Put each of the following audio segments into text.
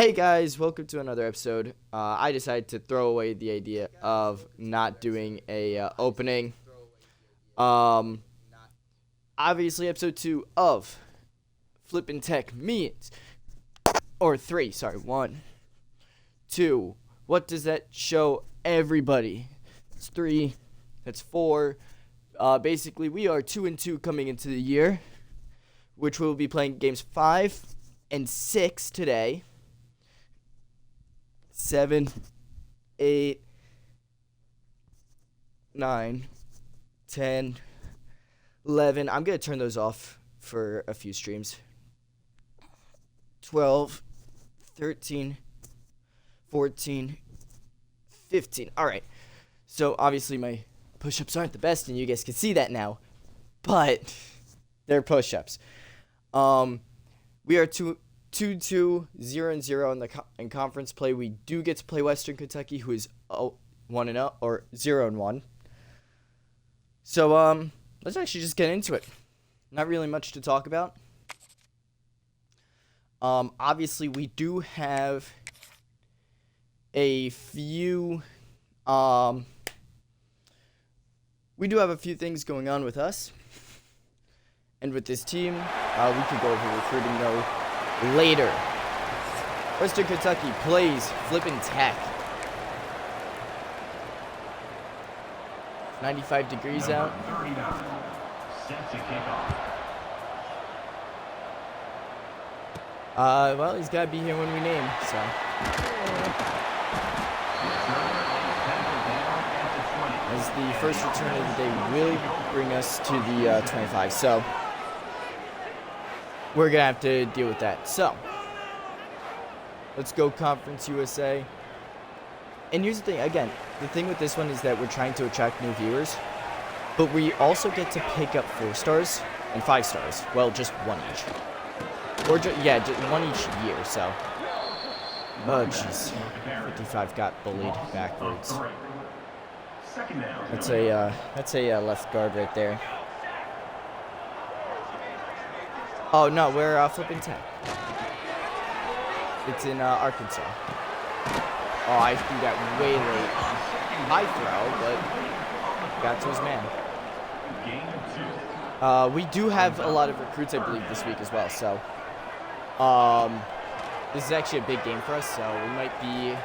Hey guys, welcome to another episode. I decided to throw away the idea of not doing a opening. Obviously episode 2 of Flippin' Tech means, or 3, sorry, 1, 2. What does that show everybody? That's 3, that's 4. Basically we are 2-2 coming into the year, which we'll be playing games 5 and 6 today. 7, 8, 9, 10, 11. I'm going to turn those off for a few streams. 12, 13, 14, 15. All right. So obviously my push-ups aren't the best, and you guys can see that now. But they're push-ups. We are 2-2, 0-0 in conference play. We do get to play Western Kentucky, who is 1-0 or 0-1. So let's actually just get into it. Not really much to talk about. Obviously we do have a few things going on with us and with this team. We could go over recruiting though later. Western Kentucky plays Flippin' Tech. 95 degrees out. Set to kick off. Well, he's gotta be here when we name, so. As the first return of the day will bring us to the 25, so we're gonna have to deal with that. So let's go Conference USA. And here's the thing, again, the thing with this one is that we're trying to attract new viewers, but we also get to pick up 4 stars and 5 stars. Well, just 1 each. Or just 1 each year, so. Oh jeez. 55 got bullied backwards. That's a left guard right there. Oh no, we're Flippin' Tech. It's in Arkansas. Oh, I threw that way late. High throw, but got to his man. We do have a lot of recruits, I believe, this week as well. So, this is actually a big game for us. So we might be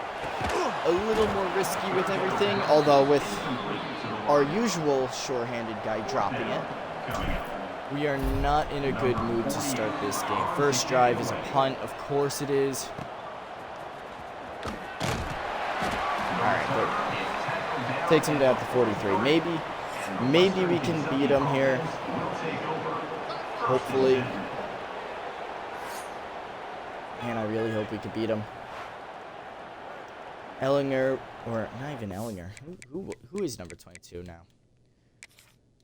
a little more risky with everything. Although with our usual sure-handed guy dropping it, we are not in a good mood to start this game. First drive is a punt. Of course it is. Alright, but takes him down to 43. Maybe we can beat him here. Hopefully. Man, I really hope we can beat him. Ellinger, or not even Ellinger. Who is number 22 now?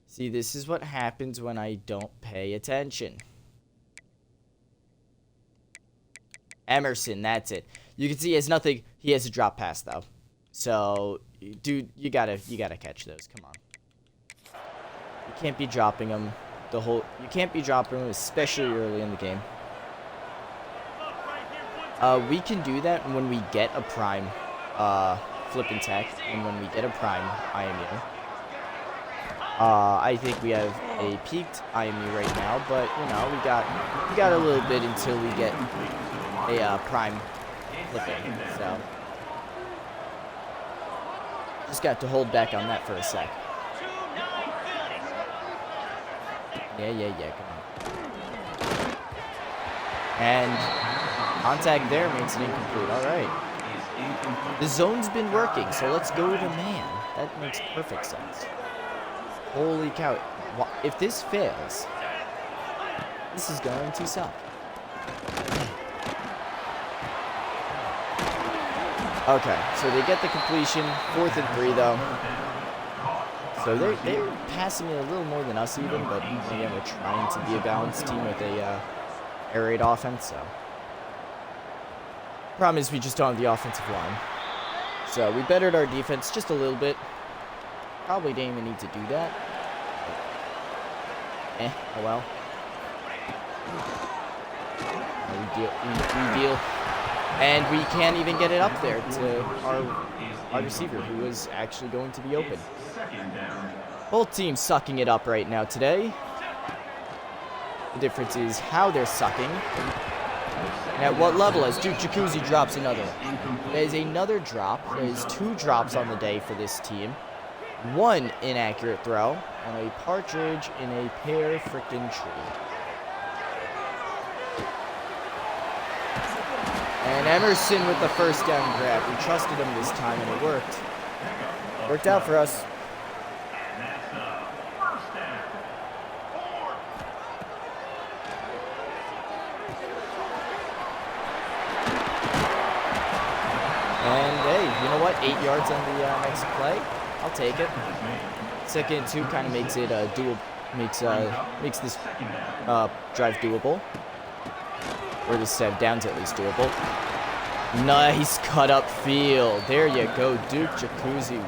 See, this is what happens when I don't pay attention. Emerson, that's it. You can see he has nothing. He has a drop pass though. So, dude, you gotta catch those. Come on. You can't be dropping them you can't be dropping them, especially early in the game. We can do that when we get a prime Flippin' Tech and when we get a prime IMU. I think we have a peaked IMU right now, but you know, we got a little bit until we get a prime Flippin'. So just got to hold back on that for a sec. Yeah, come on. And contact there makes it incomplete. All right. The zone's been working, so let's go to man. That makes perfect sense. Holy cow. If this fails, this is going to suck. Okay, so they get the completion. 4th and 3, though. So they're passing it a little more than us even, but again, we're trying to be a balanced team with a air raid offense, so. Problem is we just don't have the offensive line. So we bettered our defense just a little bit. Probably didn't even need to do that. But, oh well. We deal. And we can't even get it up there to our receiver, who was actually going to be open. Both teams sucking it up right now today. The difference is how they're sucking. And at what level, as Duke Jacuzzi drops another one. There's another drop. There's 2 drops on the day for this team. 1 inaccurate throw, and a partridge in a pear frickin' tree. And Emerson with the first down grab. We trusted him this time, and it worked. Worked out for us. And hey, you know what? 8 yards on the next play. I'll take it. 2nd and 2 kind of makes it doable. Makes this drive doable. Or this set of downs at least doable. Nice cut up field. There you go, Duke Jacuzzi.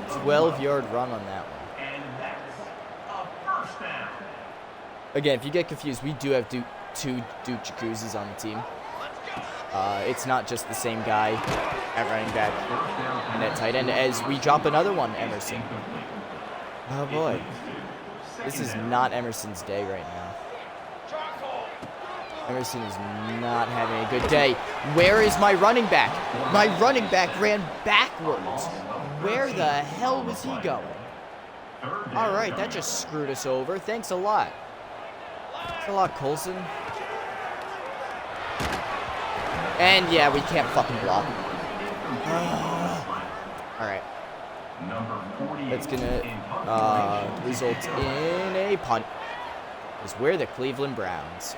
12-yard run on that one. Again, if you get confused, we do have 2 Duke Jacuzzis on the team. It's not just the same guy at running back and at tight end, as we drop another one, Emerson. Oh boy. This is not Emerson's day right now. Emerson is not having a good day. Where is my running back? My running back ran backwards. Where the hell was he going? All right, that just screwed us over. Thanks a lot. Thanks a lot, Colson. And yeah, we can't fucking block. All right. That's gonna result in a punt. Because we're the Cleveland Browns.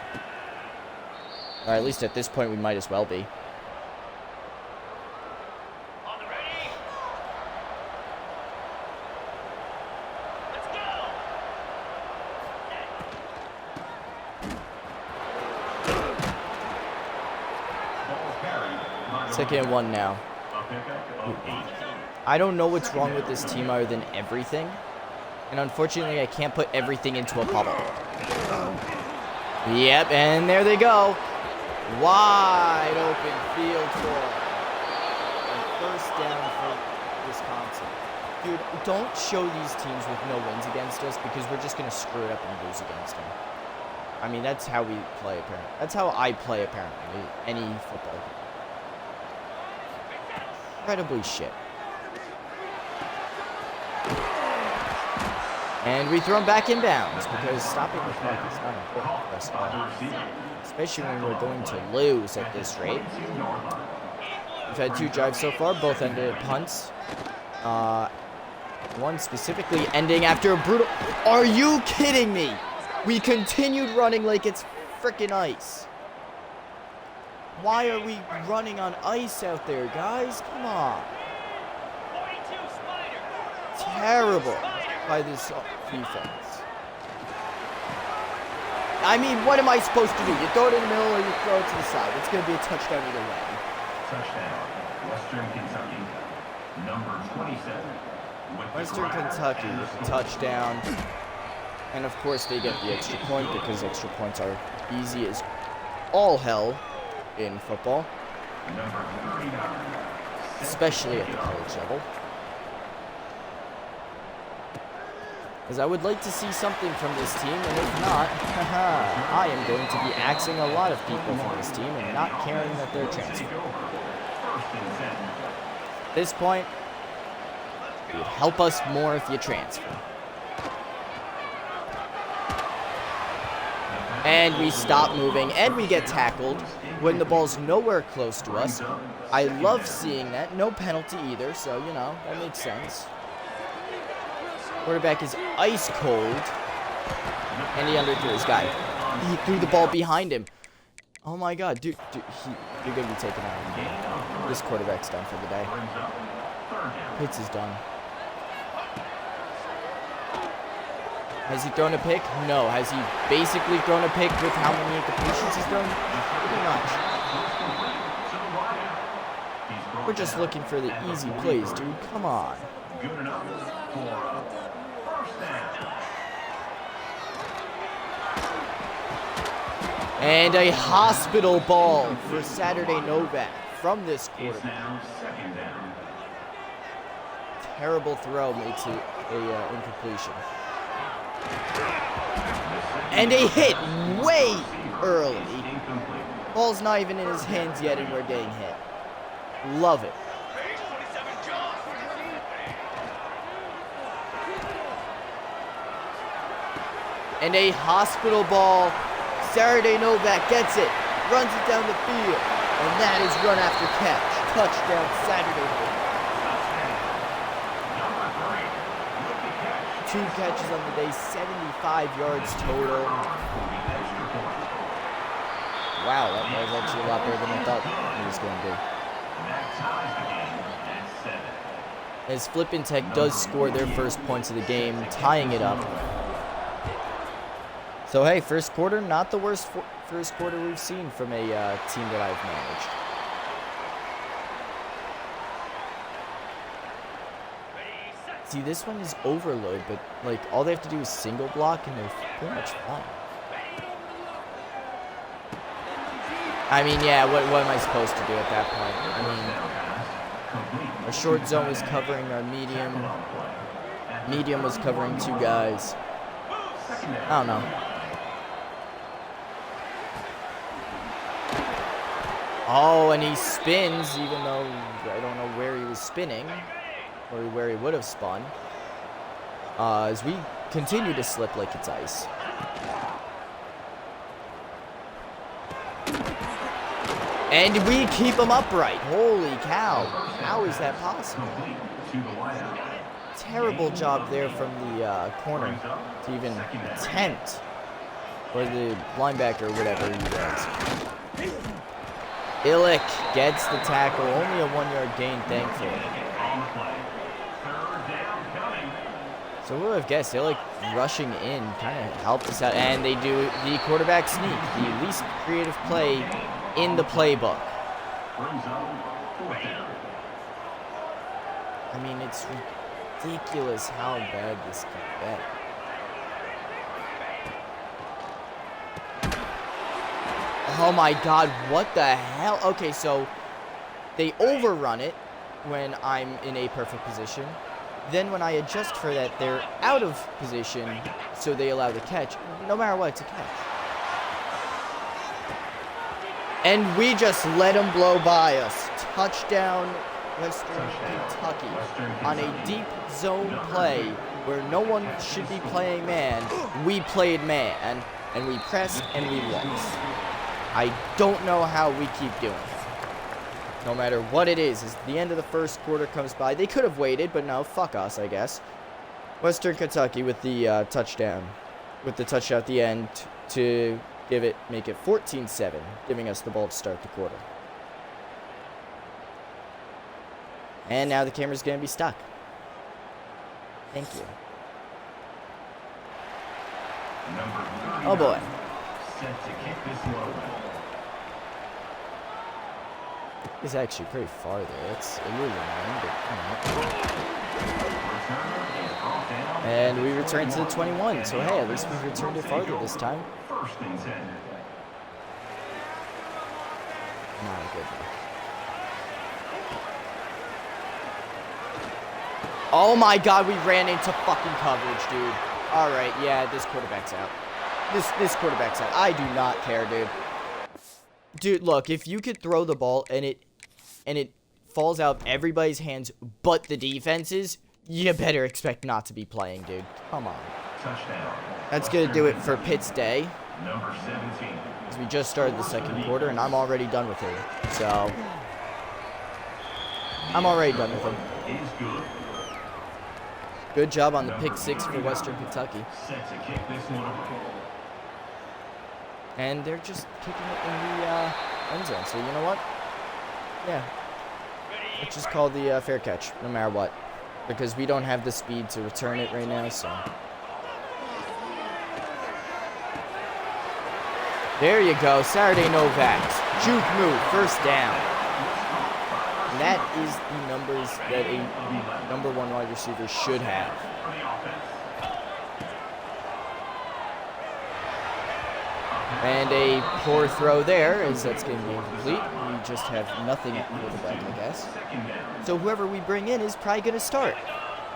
Or at least at this point, we might as well be. Second and 1 now. I don't know what's wrong with this team other than everything. And unfortunately, I can't put everything into a bubble. Yep, and there they go. Wide open field for a first down for Wisconsin. Dude, don't show these teams with no wins against us, because we're just going to screw it up and lose against them. I mean, that's how we play, apparently. That's how I play, apparently. Any football. Incredibly shit. And we throw him back in bounds, because stopping the clock is not important for us at all. Especially when we're going to lose at this rate. We've had 2 drives so far, both ended in punts. One specifically ending after a brutal... Are you kidding me? We continued running like it's frickin' ice. Why are we running on ice out there, guys? Come on. Terrible by this defense. I mean, what am I supposed to do? You throw it in the middle or you throw it to the side. It's going to be a touchdown either way. Touchdown, Western Kentucky, number 27. Western Kentucky with the touchdown. And of course they get the extra point, because extra points are easy as all hell in football. Number 39. Especially at the college level. Because I would like to see something from this team, and if not, I am going to be axing a lot of people from this team and not caring that they're transferred. At this point, it would help us more if you transfer. And we stop moving, and we get tackled when the ball's nowhere close to us. I love seeing that. No penalty either, so, you know, that makes sense. Quarterback is ice cold, and he underthrew his guy. He threw the ball behind him. Oh my god, dude, you're gonna be taken out. This quarterback's done for the day. Pitts is done. Has he thrown a pick? No. Has he basically thrown a pick with how many incompletions he's thrown? Pretty much. We're just looking for the easy plays, dude. Come on. Good enough for first down. And a hospital ball for Saturday Novak from this It's quarterback. now second down. Terrible throw makes it a incompletion. And a hit way early. Incomplete. Ball's not even in his hands yet and we're getting hit. Love it. And a hospital ball. Saturday Novak gets it. Runs it down the field. And that is run after catch. Touchdown Saturday Novak. 2 catches on the day, 75 yards total. Wow, that was actually a lot better than I thought it was going to be. As Flippin Tech does score their first points of the game, tying it up. So hey, first quarter, not the worst first quarter we've seen from a team that I've managed. See, this one is overload, but like all they have to do is single block and they're pretty much fine. I mean, yeah, what am I supposed to do at that point? I mean, our short zone was covering our medium. Medium was covering 2 guys. I don't know. Oh, and he spins, even though I don't know where he was spinning. Or where he would have spun. As we continue to slip like it's ice. And we keep him upright. Holy cow. How is that possible? Terrible job there from the corner to even attempt. Or the linebacker, or whatever he does. Illick gets the tackle. Only a 1-yard gain, thankfully. So who would have guessed? Illick rushing in kind of helped us out. And they do the quarterback sneak. The least creative play in the playbook. I mean, it's ridiculous how bad this can get. Oh my god, what the hell? Okay, so they overrun it when I'm in a perfect position. Then when I adjust for that, they're out of position, so they allow the catch. No matter what, it's a catch. And we just let them blow by us. Touchdown, Western Kentucky. On a deep zone play where no one should be playing man, we played man, and we pressed, and we lost. I don't know how we keep doing it. No matter what it is, as the end of the first quarter comes by. They could have waited, but no, fuck us, I guess. Western Kentucky with the touchdown. With the touchdown at the end to make it 14-7, giving us the ball to start the quarter. And now the camera's going to be stuck. Thank you. Oh boy. Set to kick this one. It's actually pretty far there. It's a little annoying, but and we return to the 21. So hey, at least we returned it farther this time. First and 10. Not a good one. Oh my god, we ran into fucking coverage, dude. All right, yeah, this quarterback's out. This quarterback's out. I do not care, dude. Dude, look, if you could throw the ball and it falls out of everybody's hands but the defense's, you better expect not to be playing, dude. Come on. Touchdown. That's going to do it for Pitt's day. Number 17. As we just started the second quarter, and I'm already done with him. So, I'm already done with him. Is good. Good job on the pick 6 for Western Kentucky. Set to kick this one. And they're just kicking it in the end zone. So, you know what? Yeah. Let's just call the fair catch, no matter what. Because we don't have the speed to return it right now, so. There you go. Saturday Novaks. Juke move. First down. And that is the numbers that a number 1 wide receiver should have. And a poor throw there, as that's going to be incomplete. We just have nothing at quarterback, I guess. So whoever we bring in is probably going to start.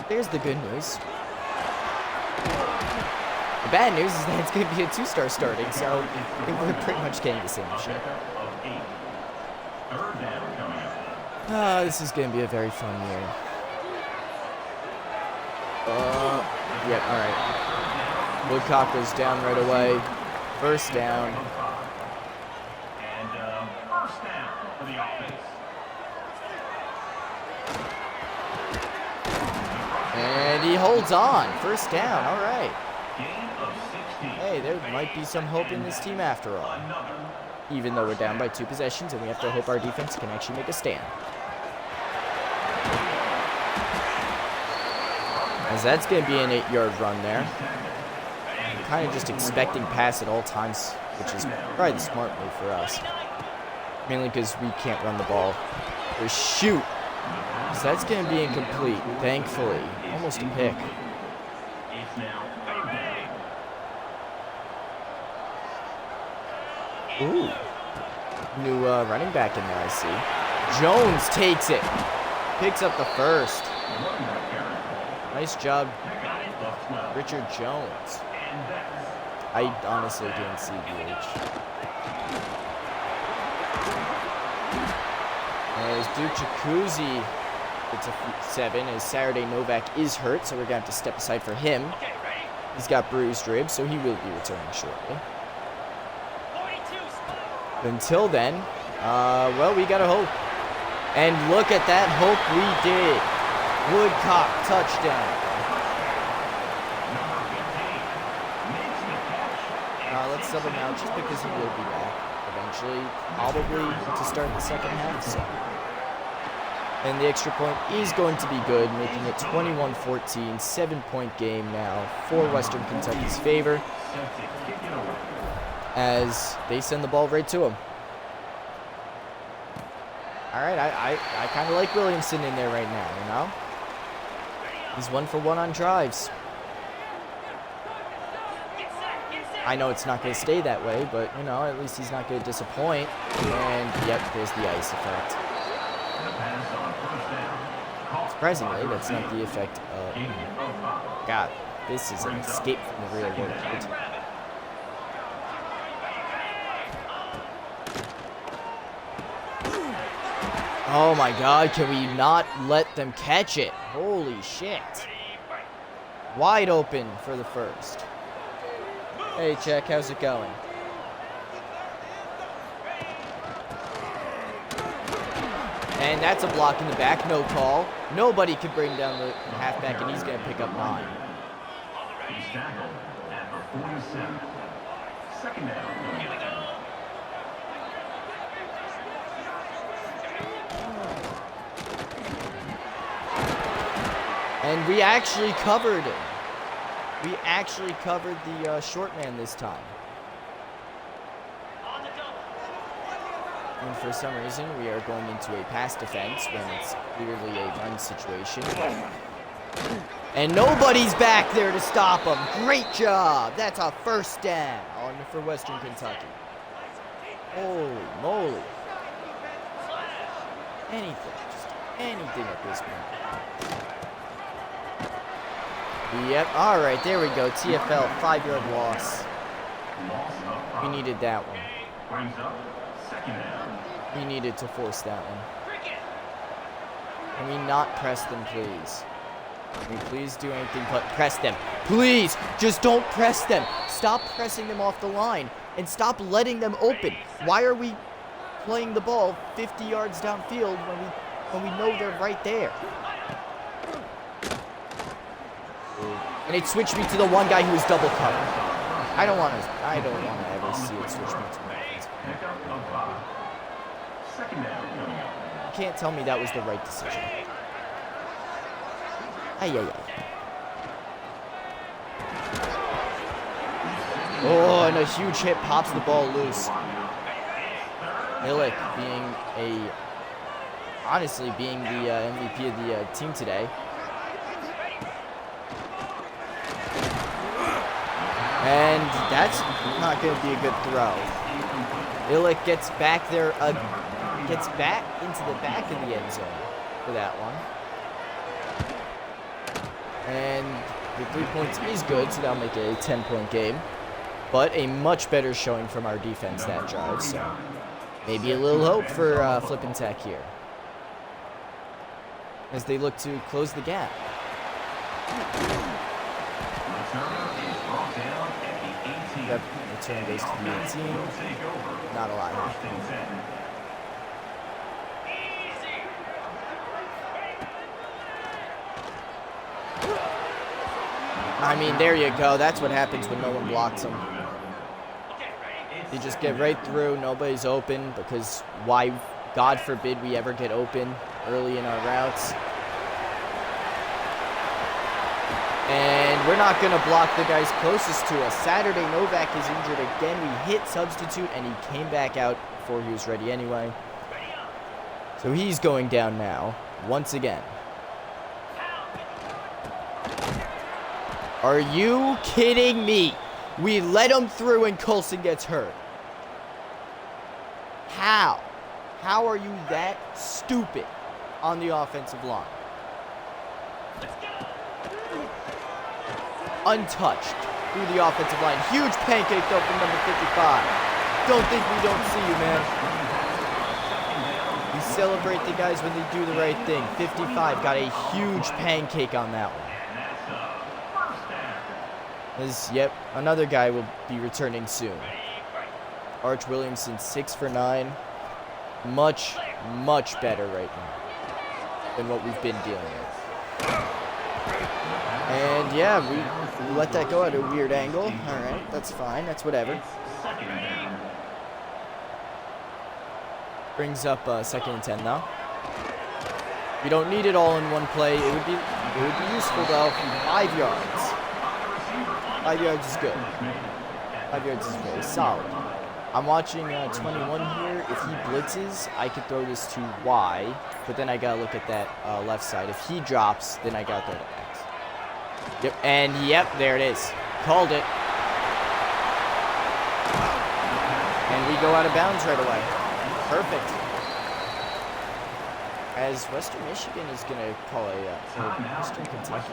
There's the good news. The bad news is that it's going to be a 2-star starting, so I think we're pretty much getting the same shit. This is going to be a very fun year. Yep, alright. Woodcock goes down right away. First down. And first down for the offense. And he holds on. First down, alright. Gain of 16. Hey, there might be some hope in this team after all. Even though we're down by 2 possessions and we have to hope our defense can actually make a stand. As that's going to be an 8-yard run there. I'm kind of just expecting pass at all times, which is probably the smart move for us. Mainly because we can't run the ball. Or shoot. So that's going to be incomplete, thankfully. Almost a pick. It's now third down. Ooh. New running back in there, I see. Jones takes it. Picks up the first. Nice job, Richard Jones. I honestly didn't see BH. As Duke Jacuzzi, it's a 7, as Saturday Novak is hurt, so we're going to have to step aside for him. He's got bruised ribs, so he will be returning shortly. But until then, well, we got to hope. And look at that hope we did. Woodcock touchdown. Let's sub him out just because he will be back eventually, probably to start the second half. So. And the extra point is going to be good, making it 21-14, 7-point game now for Western Kentucky's favor, as they send the ball right to him. All right, I kind of like Williamson in there right now, you know? He's 1 for 1 on drives. I know it's not going to stay that way, but, you know, at least he's not going to disappoint. And, yep, there's the ice effect. Surprisingly, that's not the effect of... God, this is an escape from the real world. Oh my God, can we not let them catch it? Holy shit. Wide open for the first. Hey, Check, how's it going? And that's a block in the back, no call. Nobody can bring down the halfback, and he's going to pick up 9. He's tackled at the 47. Second down. And we actually covered it. We actually covered the short man this time. And for some reason, we are going into a pass defense when it's clearly a run situation. And nobody's back there to stop him. Great job. That's a first down for Western Kentucky. Holy moly. Anything. Just anything at this point. Yep, alright, there we go. TFL, 5-yard loss. We needed that one. We needed to force that one. Can we not press them, please? Can we please do anything but press them? Please, just don't press them. Stop pressing them off the line and stop letting them open. Why are we playing the ball 50 yards downfield when we know they're right there? And it switched me to the one guy who was double covered. I don't want to ever see it switch me to You can't tell me that was the right decision. Oh, and a huge hit pops the ball loose. Millick honestly being the MVP of the team today. And that's not going to be a good throw. Illich gets back there, gets back into the back of the end zone for that one. And the 3 points is good, so that'll make it a 10-point game. But a much better showing from our defense that drive, so maybe a little hope for Flippin Tech here as they look to close the gap. Yep, return goes to the 18. Not a lot happening. I mean, there you go. That's what happens when no one blocks them. You just get right through. Nobody's open because why, God forbid, we ever get open early in our routes. And we're not going to block the guys closest to us. Saturday Novak is injured again. We hit substitute, and he came back out before he was ready anyway. So he's going down now, once again. Are you kidding me? We let him through and Coulson gets hurt. How? How are you that stupid on the offensive line? Untouched through the offensive line. Huge pancake though from number 55. Don't think we don't see you, man. We celebrate the guys when they do the right thing. 55 got a huge pancake on that one. Yep, another guy will be returning soon. Arch Williamson, 6 for 9. Much, much better right now than what we've been dealing with. And yeah, we let that go at a weird angle. All right, that's fine. That's whatever. Brings up 2nd and 10 now. We don't need it all in one play. It would be useful though. 5 yards. 5 yards is good. 5 yards is very solid. I'm watching 21 here. If he blitzes, I could throw this to Y, but then I gotta look at that left side. If he drops, then I gotta throw to X. Yep, and yep, there it is. Called it. And we go out of bounds right away. Perfect. As Western Michigan is gonna call a Western Kentucky.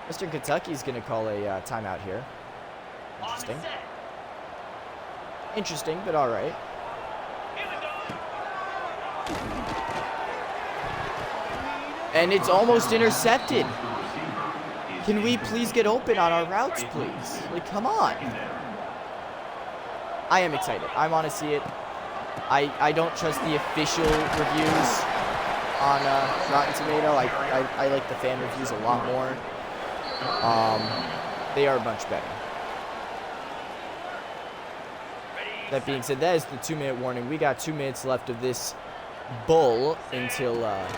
Western Kentucky is going to call a timeout here. Interesting. Interesting, but all right. And it's almost intercepted. Can we please get open on our routes, please? Like, come on. I am excited. I want to see it. I don't trust the official reviews on Rotten Tomato. I like the fan reviews a lot more. They are much better. That being said, that is the 2-minute warning. We got 2 minutes left of this bull until and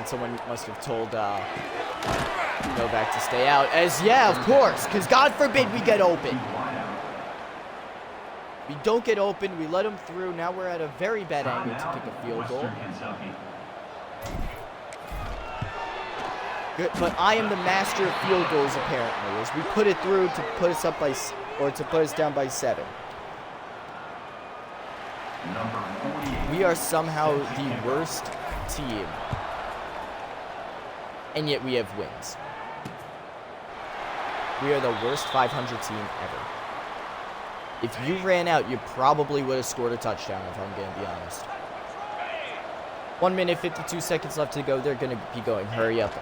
someone must have told Novak to stay out. As yeah, of course, because God forbid we get open. We don't get open. We let him through. Now we're at a very bad angle to kick a field goal. Good, but I am the master of field goals apparently, as we put it through to put us up by, or to put us down by 7. We are somehow the worst team, and yet we have wins. We are the worst 500 team ever. If you ran out, you probably would have scored a touchdown, if I'm going to be honest. 1 minute, 52 seconds left to go. They're going to be going, hurry up.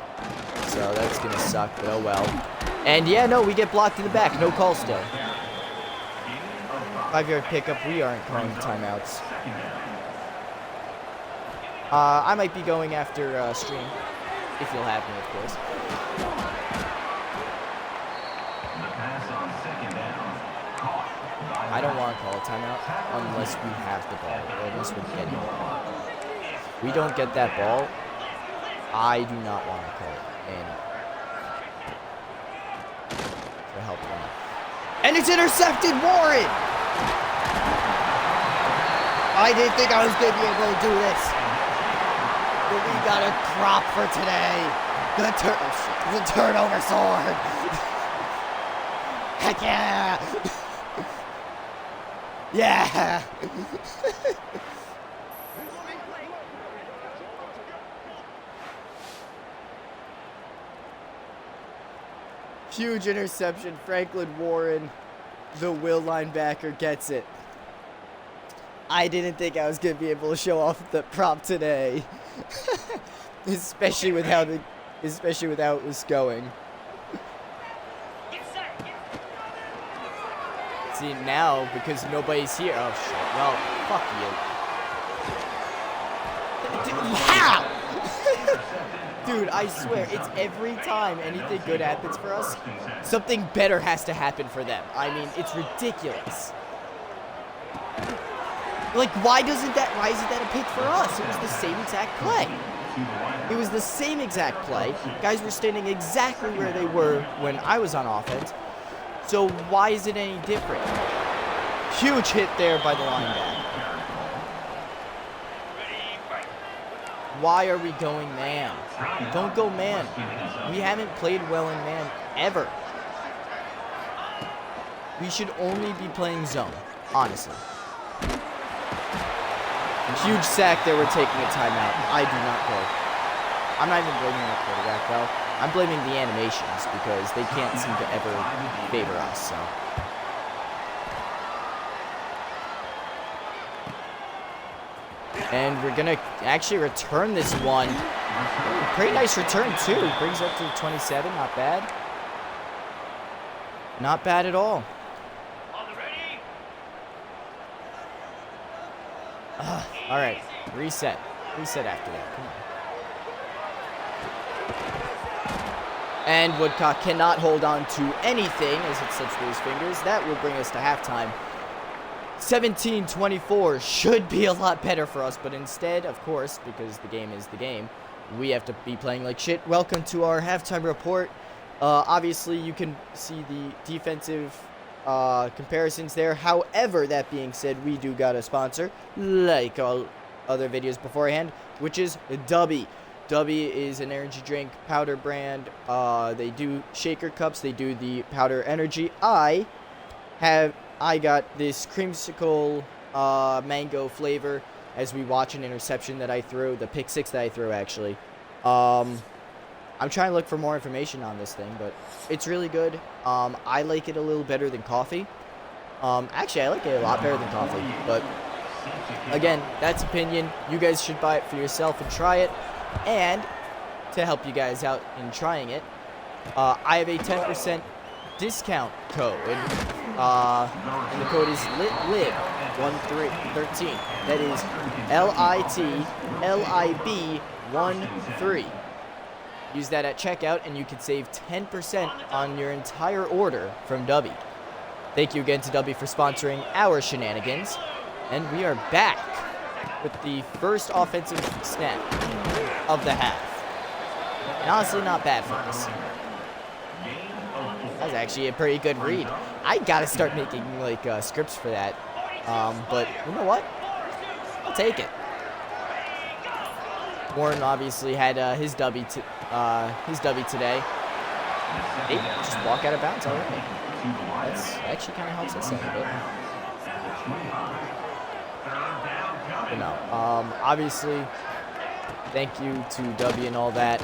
So that's going to suck, but oh well. And yeah, no, we get blocked in the back. No call still. 5-yard pickup. We aren't calling timeouts. I might be going after stream, if you'll have me, of course. I don't want to call a timeout unless we have the ball, or unless we're getting the ball. If we don't get that ball, I do not want to call it. To help them. And it's intercepted, Warren! I didn't think I was going to be able to do this. But we got a crop for today. The turnover sword. Yeah! Yeah! Huge interception. Franklin Warren, the Will linebacker, gets it. I didn't think I was going to be able to show off the prop today. especially with how it was going. See, now, because nobody's here. Oh, shit. Well, fuck you. How? Dude, I swear, it's every time anything good happens for us, something better has to happen for them. I mean, it's ridiculous. Like, why isn't that a pick for us? It was the same exact play. It was the same exact play. Guys were standing exactly where they were when I was on offense. So why is it any different? Huge hit there by the linebacker. Why are we going man? Don't go man. We haven't played well in man ever. We should only be playing zone, honestly. Huge sack there. We're taking a timeout. I do not go. I'm not even blaming the quarterback, though. I'm blaming the animations because they can't seem to ever favor us, so. And we're going to actually return this one. Pretty nice return, too. Brings up to 27. Not bad. Not bad at all. All right. Reset. Reset after that. Come on. And Woodcock cannot hold on to anything as it slips through his fingers. That will bring us to halftime. 17-24 should be a lot better for us, but instead, of course, because the game is the game, we have to be playing like shit. Welcome to our halftime report. Obviously, you can see the defensive comparisons there. However, that being said, we do got a sponsor, like all other videos beforehand, which is Dubby. Dubby is an energy drink powder brand. They do shaker cups. They do the powder energy. I got this creamsicle mango flavor as we watch an interception that I threw, the pick six that I threw, actually. I'm trying to look for more information on this thing, but it's really good. I like it a little better than coffee. Actually, I like it a lot better than coffee, but again, that's opinion. You guys should buy it for yourself and try it. And to help you guys out in trying it, I have a 10% discount code. And the code is LITLIB13. That is LITLIB13. Use that at checkout, and you can save 10% on your entire order from Dubby. Thank you again to Dubby for sponsoring our shenanigans. And we are back with the first offensive snap of the half. And honestly, not bad for us. That was actually a pretty good read. I gotta start making like scripts for that. But you know what? I'll take it. Warren obviously had his dubby today. Hey, just walk out of bounds already. That's actually kind of helps us out a bit. But no, obviously, thank you to Dubby and all that.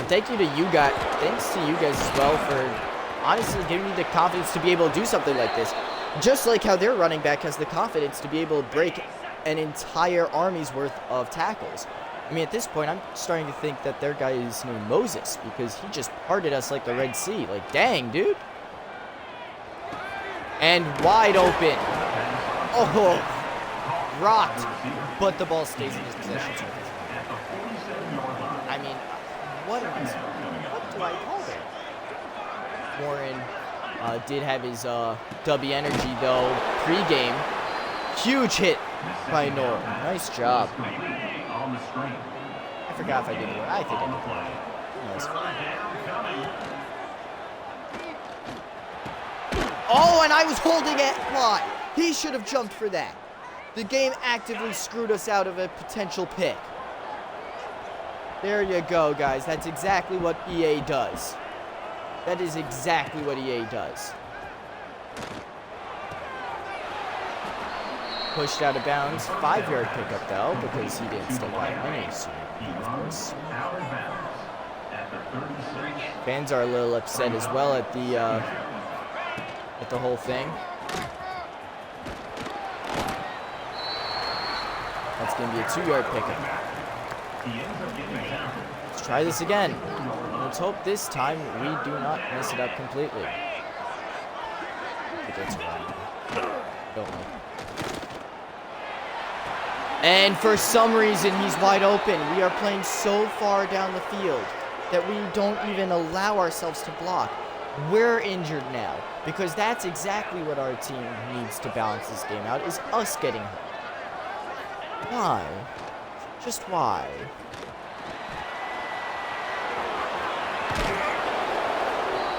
Thank you to you guys. Thanks to you guys as well for honestly giving me the confidence to be able to do something like this. Just like how their running back has the confidence to be able to break an entire army's worth of tackles. I mean, at this point, I'm starting to think that their guy is named Moses because he just parted us like the Red Sea. Like, dang, dude. And wide open. Oh, rocked. But the ball stays in his possession. I mean, what do I call that? Warren did have his Dubby energy, though, pre-game. Huge hit by Noel. Nice job. I forgot if I did it. I think I did. Nice. Oh, and I was holding it. Why? He should have jumped for that. The game actively screwed us out of a potential pick. There you go, guys. That's exactly what EA does. That is exactly what EA does. pushed out of bounds. 5-yard pickup, though, because he didn't step out any sooner, of course. Out of bounds at the 36. Fans are a little upset as well at the whole thing. That's going to be a 2-yard pickup. He ends up getting tackled. Let's try this again. Let's hope this time we do not mess it up completely. But that's around. Don't know. And for some reason, he's wide open. We are playing so far down the field that we don't even allow ourselves to block. We're injured now because that's exactly what our team needs to balance this game out, is us getting hurt. Why? Just why?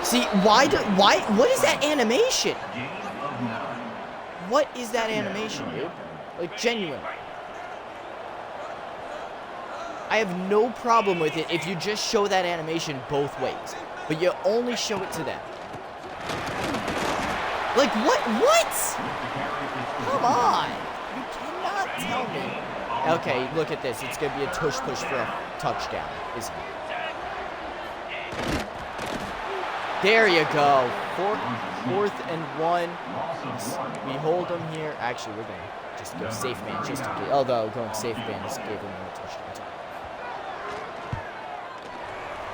See, what is that animation? Gain of 9. What is that animation, dude? Like, genuine. I have no problem with it if you just show that animation both ways, but you only show it to them. Like, what? Come on! You cannot tell me. Okay, look at this. It's going to be a push for a touchdown, isn't it? There you go. Fourth and 1. We hold them here. Actually, we're going to just go safe man just in case. Although going safe man just gave them a touchdown.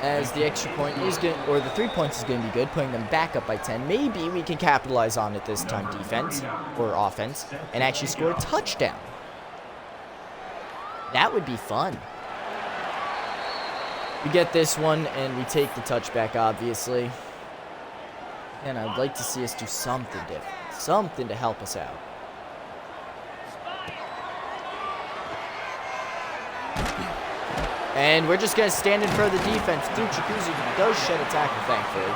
As the extra point is going, or the 3 points is going to be good, putting them back up by 10. Maybe we can capitalize on it this time, defense or offense, and actually score a touchdown. That would be fun. We get this one, and we take the touchback, obviously. And I'd like to see us do something different. Something to help us out. And we're just going to stand in front of the defense. Dude, Jacuzzi does shed a tackle, thankfully.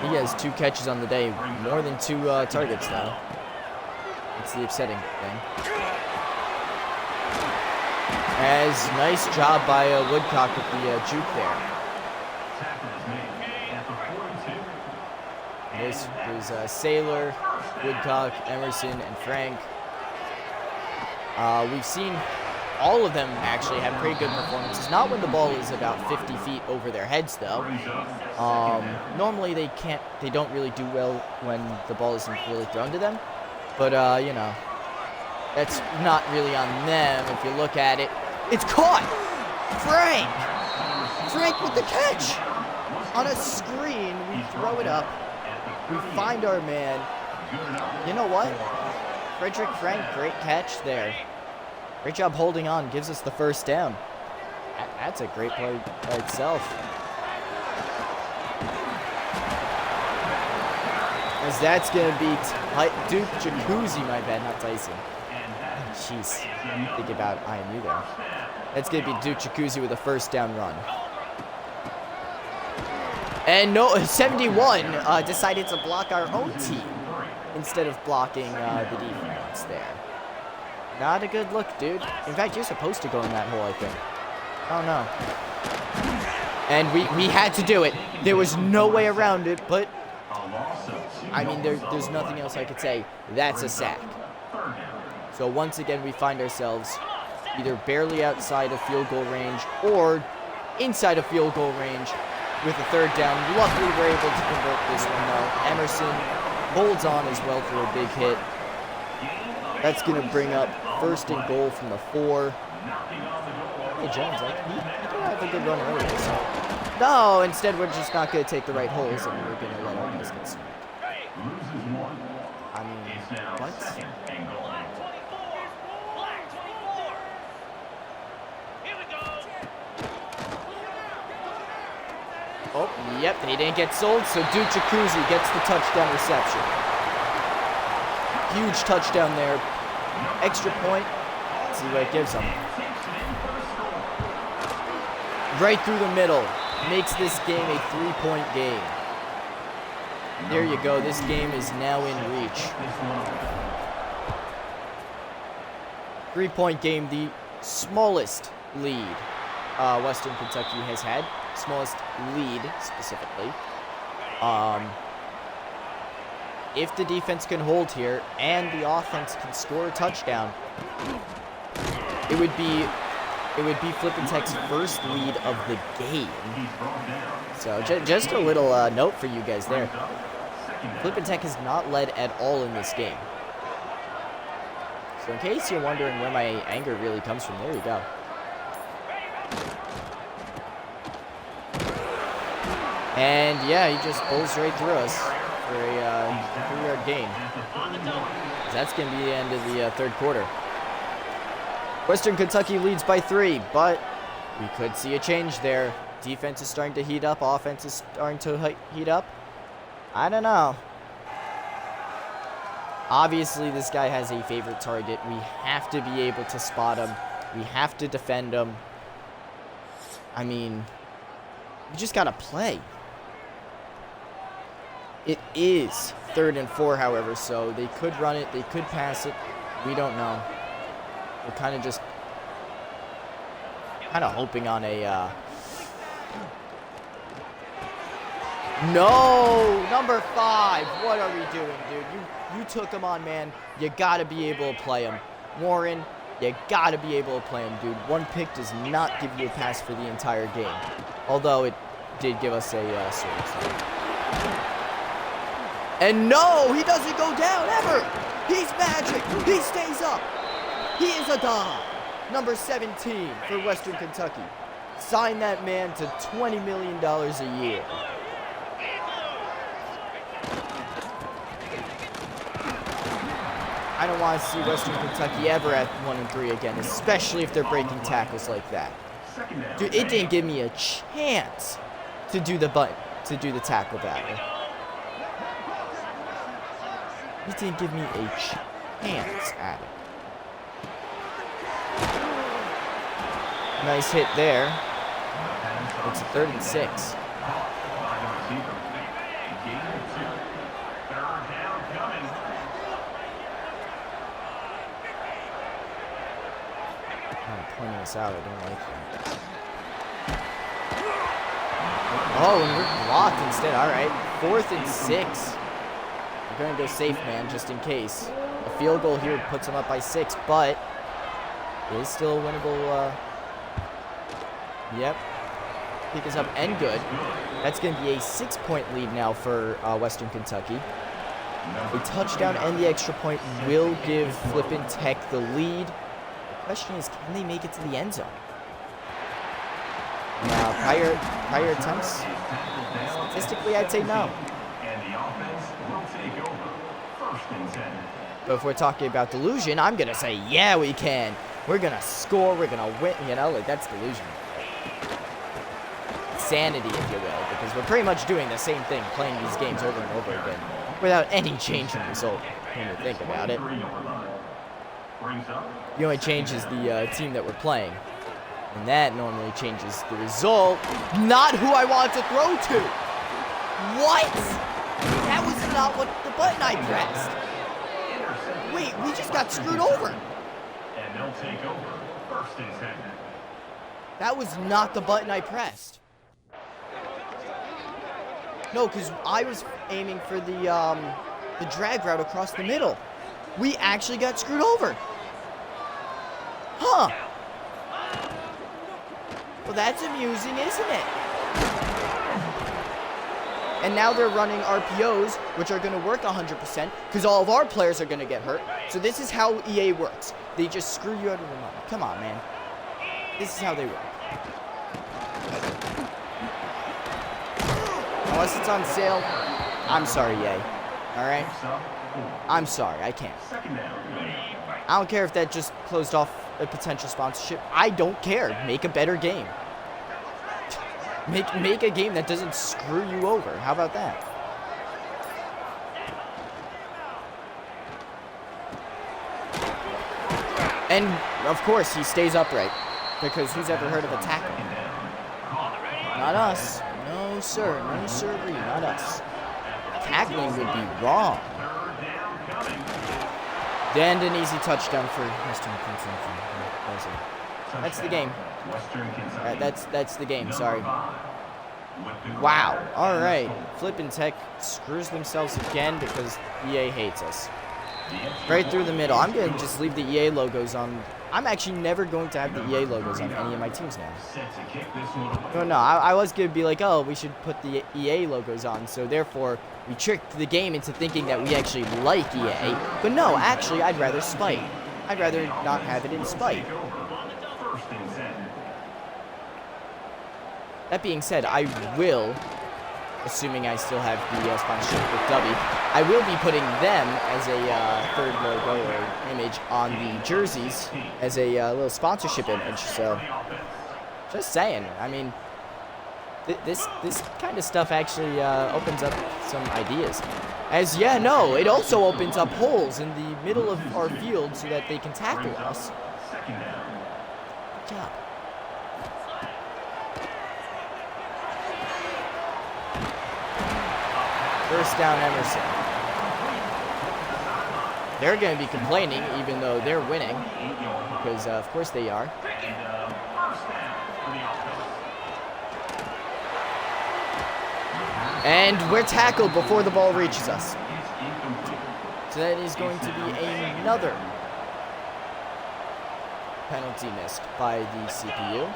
He has 2 catches on the day. More than 2 targets, though. That's the upsetting thing. As nice job by Woodcock with the juke there. This is Sailor, Woodcock, Emerson, and Frank. We've seen all of them actually have pretty good performances. Not when the ball is about 50 feet over their heads, though. Normally they don't really do well when the ball isn't really thrown to them. But, you know, that's not really on them if you look at it. It's caught! Frank with the catch! On a screen, we throw it up. We find our man. You know what? Frederick Frank, great catch there. Great job holding on, gives us the first down. That's a great play by itself. As that's going to be Duke Jacuzzi, my bad, not Tyson. Jeez, think about IMU there. That's going to be Duke Jacuzzi with a first down run. And no, 71 decided to block our own team instead of blocking the defense there. Not a good look, dude. In fact, you're supposed to go in that hole, I think. Oh, no. And we had to do it. There was no way around it, but I mean, there's nothing else I could say. That's a sack. So once again, we find ourselves either barely outside of field goal range or inside of field goal range with a third down. Luckily, we're able to convert this one, though. Emerson holds on as well for a big hit. That's going to bring up first and goal from the 4. Hey, Jones, he did have a good run earlier, so. No, instead, we're just not going to take the right holes, and we're going to let our guys get smoked. I mean, what? Oh, yep, they didn't get sold, so Duke Jacuzzi gets the touchdown reception. Huge touchdown there. Extra point. Let's see what it gives them. Right through the middle. Makes this game a 3-point game. There you go. This game is now in reach. 3-point game, the smallest lead Western Kentucky has had. Smallest lead, specifically. if the defense can hold here and the offense can score a touchdown, it would be Flippin Tech's first lead of the game. So just a little note for you guys there. Flippin Tech has not led at all in this game. So in case you're wondering where my anger really comes from, there you go. And yeah, he just pulls right through us for a 3-yard gain. That's going to be the end of the third quarter. Western Kentucky leads by 3, but we could see a change there. Defense is starting to heat up. Offense is starting to heat up. I don't know. Obviously, this guy has a favorite target. We have to be able to spot him. We have to defend him. I mean, we just got to play. It is 3rd and 4, however, so they could run it. They could pass it. We don't know. We're kind of hoping on a, No! Number 5! What are we doing, dude? You took him on, man. You gotta be able to play him. Warren, you gotta be able to play him, dude. One pick does not give you a pass for the entire game. Although it did give us a sort. And no! He doesn't go down, ever! He's magic! He stays up! He is a dog. Number 17 for Western Kentucky. Sign that man to $20 million a year. I don't want to see Western Kentucky ever at 1-3 again, especially if they're breaking tackles like that. Dude, it didn't give me a chance to do the tackle battle. It didn't give me a chance at it. Nice hit there. It's a 3rd and 6. Kind of pointing us out. I don't like that. Oh, and we're blocked instead. All right. 4th and 6. We're going to go safe, man, just in case. A field goal here puts them up by 6, but it is still a winnable. Yep. Pick us up and good. That's going to be a 6-point lead now for Western Kentucky. A touchdown and the extra point will give Flippin Tech the lead. The question is, can they make it to the end zone? Prior attempts, statistically, I'd say no. But if we're talking about delusion, I'm going to say, yeah, we can. We're going to score. We're going to win. You know, like, that's delusion. Sanity, if you will, because we're pretty much doing the same thing, playing these games over and over again, without any change in result, when you think about it. The only change is the team that we're playing, and that normally changes the result. Not who I want to throw to! What? That was not what the button I pressed. Wait, we just got screwed over. And they'll take over 1st and 10. That was not the button I pressed. No, because I was aiming for the drag route across the middle. We actually got screwed over. Huh. Well, that's amusing, isn't it? And now they're running RPOs, which are going to work 100%, because all of our players are going to get hurt. So this is how EA works. They just screw you out of the money. Come on, man. This is how they work. Unless it's on sale, I'm sorry, EA. Alright? I'm sorry, I can't. I don't care if that just closed off a potential sponsorship. I don't care. Make a better game. Make a game that doesn't screw you over. How about that? And, of course, he stays upright. Because who's ever heard of a tackle? Not us. No, sir. No, sirree. Not us. Tackling would be wrong. And an easy touchdown for Western Kentucky. That's the game. That's the game. Sorry. Wow. All right. Flippin Tech screws themselves again because EA hates us. Right through the middle. I'm going to just leave the EA logos on. I'm actually never going to have the EA logos on any of my teams now. No, I was going to be like, oh, we should put the EA logos on. So therefore, we tricked the game into thinking that we actually like EA. But no, actually, I'd rather spite. I'd rather not have it in spite. That being said, I will, assuming I still have the sponsorship with W, I will be putting them as a third logo or image on the jerseys as a little sponsorship image. So, just saying. I mean, this kind of stuff actually opens up some ideas. As yeah, no, it also opens up holes in the middle of our field so that they can tackle us. Good job. First down, Emerson. They're going to be complaining, even though they're winning, because of course they are. And we're tackled before the ball reaches us. So that is going to be another penalty missed by the CPU.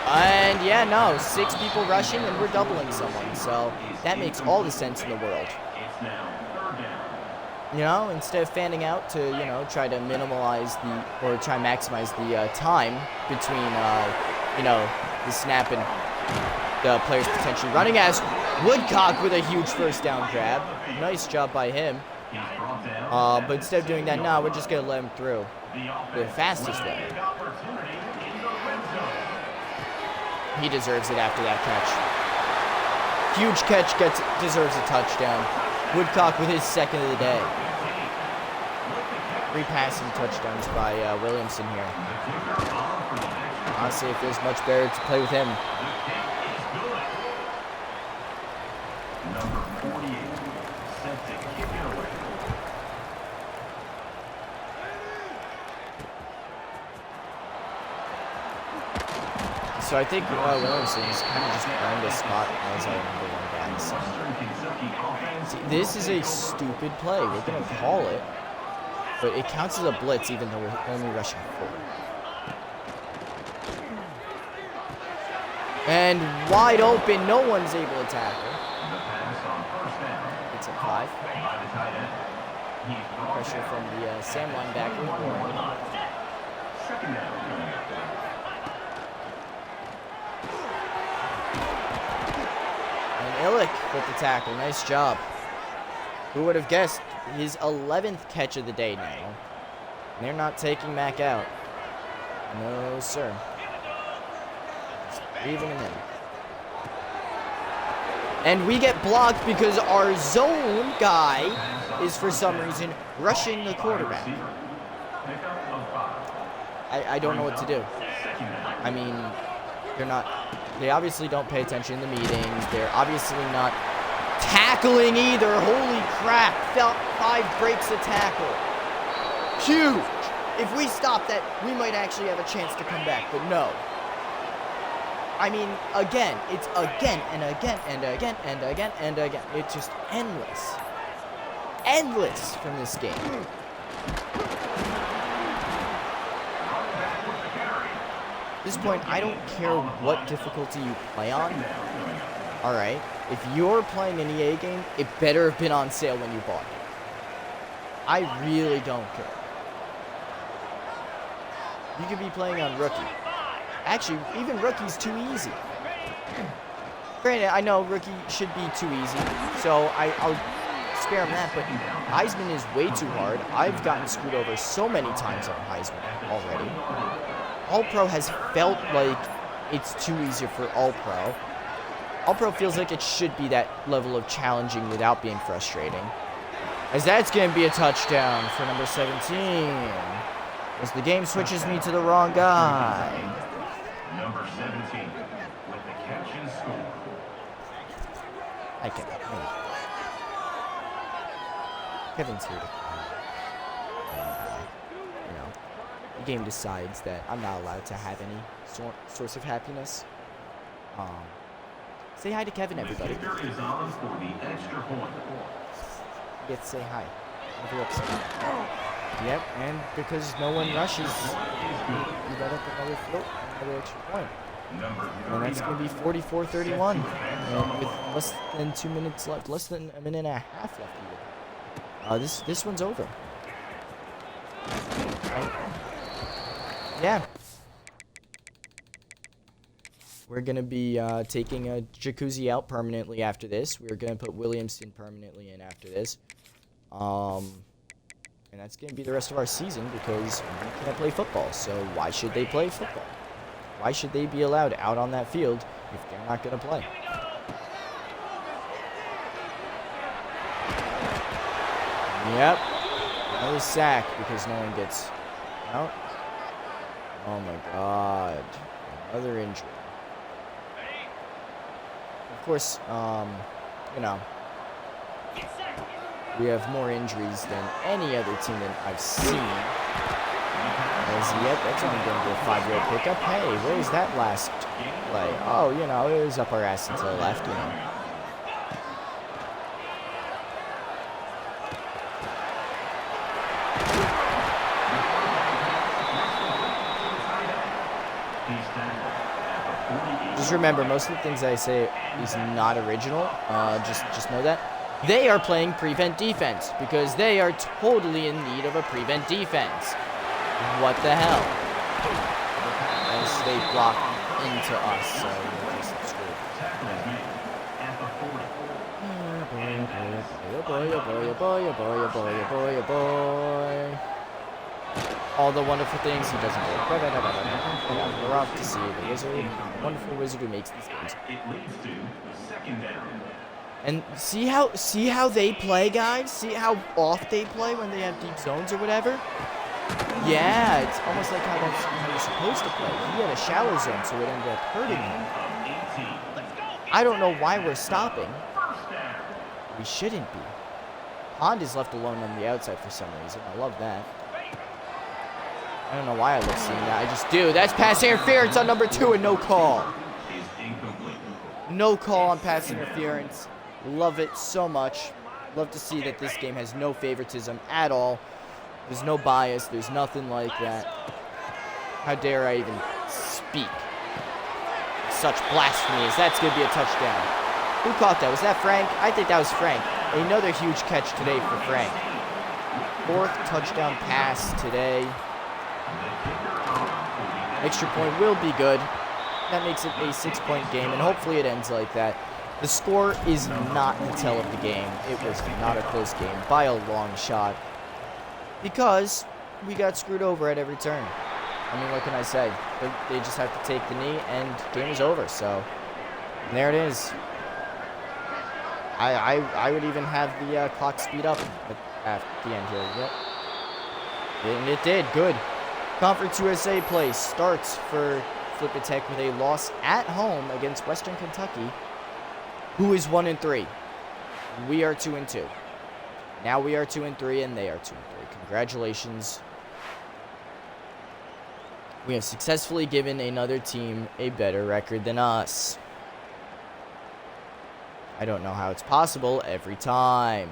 And yeah, no, 6 people rushing and we're doubling someone. So that makes all the sense in the world. You know, instead of fanning out to, you know, try to minimize the, or try to maximize the time between, you know, the snap and the players potentially running, as Woodcock with a huge first down grab. Nice job by him. But instead of doing that, no, we're just going to let him through the fastest way. He deserves it after that catch. Huge catch, deserves a touchdown. Woodcock with his second of the day. 3 passing touchdowns by Williamson here. Honestly, it feels much better to play with him. Number 48, set to kick it away. So I think Williamson's kind of just earned a spot as our number 1 guy. So. See, this is a stupid play. We're going to call it, but it counts as a blitz even though we're only rushing 4. And wide open, no one's able to tackle. It's a 5. Pressure from the Sam linebacker. Illick with the tackle. Nice job. Who would have guessed his 11th catch of the day now? And they're not taking Mac out. No, sir. Just leaving him in. And we get blocked because our zone guy is, for some reason, rushing the quarterback. I don't know what to do. I mean, they obviously don't pay attention in the meetings. They're obviously not tackling either. Holy crap. 5 breaks a tackle. Huge. If we stop that, we might actually have a chance to come back, but no. I mean, again, it's again and again and again and again and again. It's just endless. Endless from this game. At this point, I don't care what difficulty you play on. Alright, if you're playing an EA game, it better have been on sale when you bought it. I really don't care. You could be playing on Rookie. Actually, even Rookie's too easy. Granted, I know Rookie should be too easy, so I'll spare him that, but Heisman is way too hard. I've gotten screwed over so many times on Heisman already. All-Pro has felt like it's too easy for All-Pro. All-Pro feels like it should be that level of challenging without being frustrating. As that's going to be a touchdown for number 17. As the game switches me to the wrong guy. Number 17 with the catch and score. I can't. Kevin's here to the game decides that I'm not allowed to have any source of happiness. Say hi to Kevin, everybody. The kicker is on for the extra point. Get to say hi. Never upset. Yep, and because no one rushes, you let up another float, another extra point. And that's going to be 44-31. And with less than 2 minutes left, less than a minute and a half left even. This one's over. Right? Yeah. We're going to be taking a jacuzzi out permanently after this. We're going to put Williamson permanently in after this. And that's going to be the rest of our season because we can't play football. So why should they play football? Why should they be allowed out on that field if they're not going to play? Yep. Another sack because no one gets out. Oh my god. Another injury. Of course, you know, we have more injuries than any other team that I've seen. Yep, that's only going to be a 5-yard pickup. Hey, where was that last play? Oh, you know, it was up our ass until the left, you know. Just remember, most of the things I say is not original. Just know that. They are playing prevent defense because they are totally in need of a prevent defense. What the hell? As they block into us, so we're just screwed. Boy. All the wonderful things he doesn't do. We're off to see the wizard, the wonderful wizard who makes these games. It leads to second down. And see how they play, guys? See how off they play when they have deep zones or whatever? Yeah, it's almost like how you're supposed to play. He had a shallow zone, so it ended up hurting him. I don't know why we're stopping. We shouldn't be. Pond is left alone on the outside for some reason. I love that. I don't know why I love seeing that. I just do. That's pass interference on number 2 and no call. No call on pass interference. Love it so much. Love to see that this game has no favoritism at all. There's no bias. There's nothing like that. How dare I even speak? Such blasphemy as that's going to be a touchdown. Who caught that? Was that Frank? I think that was Frank. Another huge catch today for Frank. 4th touchdown pass today. Extra point will be good. That makes it a 6-point game, and hopefully it ends like that. The score is not the tell of the game. It was not a close game by a long shot. Because we got screwed over at every turn. I mean, what can I say? They just have to take the knee, and game is over. So, there it is. I would even have the clock speed up at the end here. Yep. And it did. Good. Conference USA play starts for Flippin with a loss at home against Western Kentucky, who is 1-3. We are 2-2. Now we are 2-3, and they are 2-3. Congratulations. We have successfully given another team a better record than us. I don't know how it's possible every time.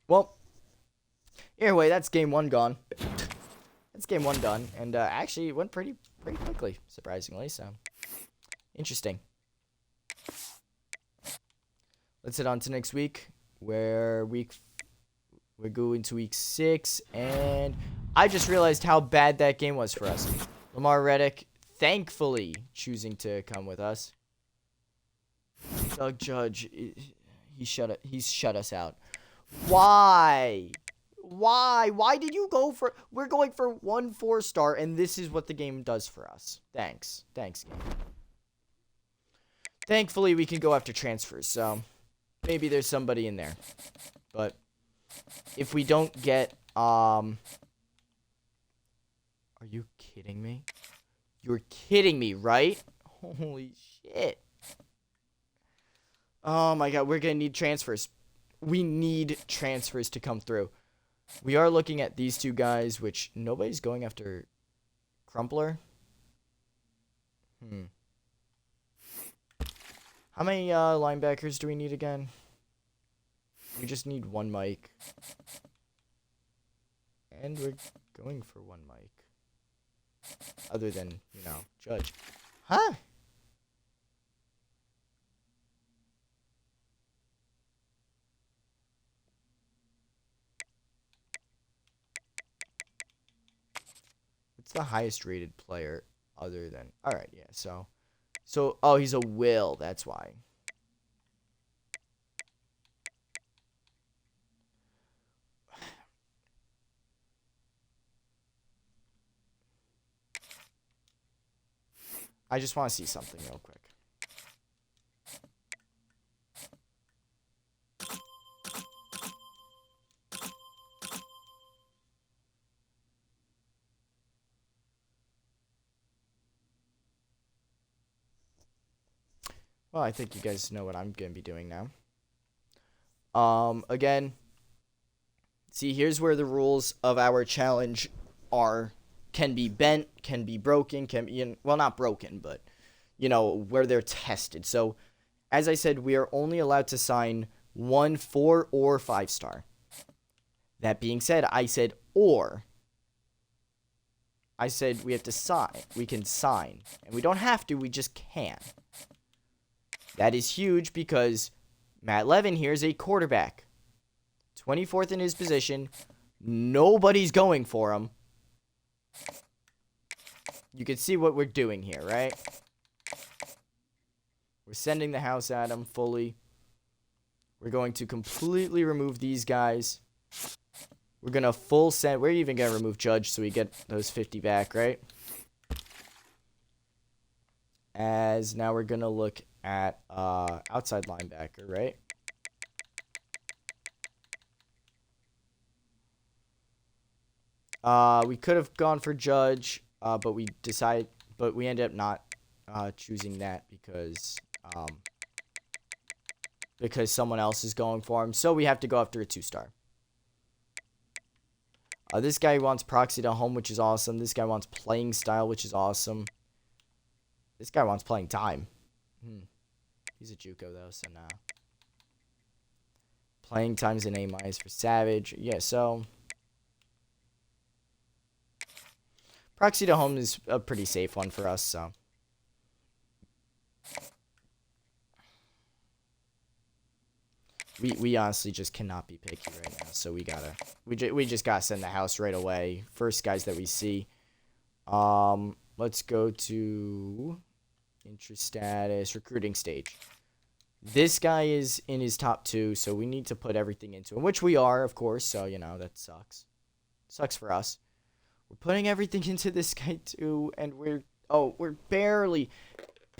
Well, either way, that's game 1 gone. That's game 1 done, and actually it went pretty quickly, surprisingly. So interesting. Let's head on to next week, where we're going to week 6, and I just realized how bad that game was for us. Lamar Reddick, thankfully, choosing to come with us. Doug Judge, he's shut us out. Why? Why did you go for... We're going for 1 4-star, and this is what the game does for us. Thanks, game. Thankfully, we can go after transfers, so maybe there's somebody in there. But if we don't get... Are you kidding me? You're kidding me, right? Holy shit. Oh my god, we're going to need transfers. We need transfers to come through. We are looking at these two guys, which nobody's going after Crumpler. How many linebackers do we need again? We just need one Mike. And we're going for one Mike. Other than, you know, Judge. Huh? What's the highest rated player other than... Alright, yeah, so... oh, he's a Will, that's why. I just want to see something real quick. Well, I think you guys know what I'm going to be doing now. Again, see, here's where the rules of our challenge can be bent, can be broken, can be, well, not broken, but, you know, where they're tested. So, as I said, we are only allowed to sign 1, 4, or 5-star. That being said, I said or. I said we have to sign. We can sign. And we don't have to, we just can. That is huge because Matt Levin here is a quarterback. 24th in his position. Nobody's going for him. You can see what we're doing here, right? We're sending the house at him fully. We're going to completely remove these guys. We're going to full send. We're even going to remove Judge so we get those 50 back, right? As now we're going to look at outside linebacker, right? We could have gone for Judge, but we ended up not choosing that because someone else is going for him. So we have to go after a 2-star. This guy wants proxy to home, which is awesome. This guy wants playing style, which is awesome. This guy wants playing time. He's a JUCO though, so nah. Playing time's an A- for Savage. Yeah, so proxy to home is a pretty safe one for us, so. We honestly just cannot be picky right now, so we just gotta send the house right away. First guys that we see. Let's go to interest status, recruiting stage. This guy is in his top 2, so we need to put everything into him, which we are, of course, so, you know, that sucks. Sucks for us. We're putting everything into this guy, too, and we're barely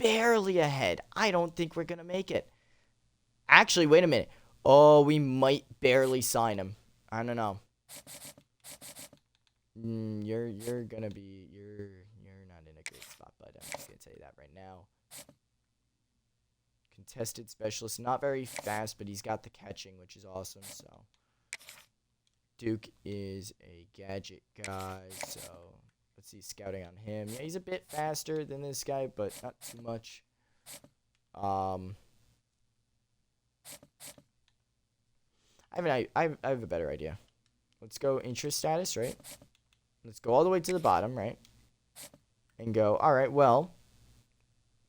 ahead. I don't think we're gonna make it. Actually, wait a minute. Oh, we might barely sign him. I don't know. You're not in a great spot, bud. I'm just gonna tell you that right now. Contested specialist, not very fast, but he's got the catching, which is awesome. So Duke is a gadget guy, so let's see scouting on him. Yeah, he's a bit faster than this guy, but not too much. I have a better idea. Let's go interest status, right? Let's go all the way to the bottom, right? And go, all right, well,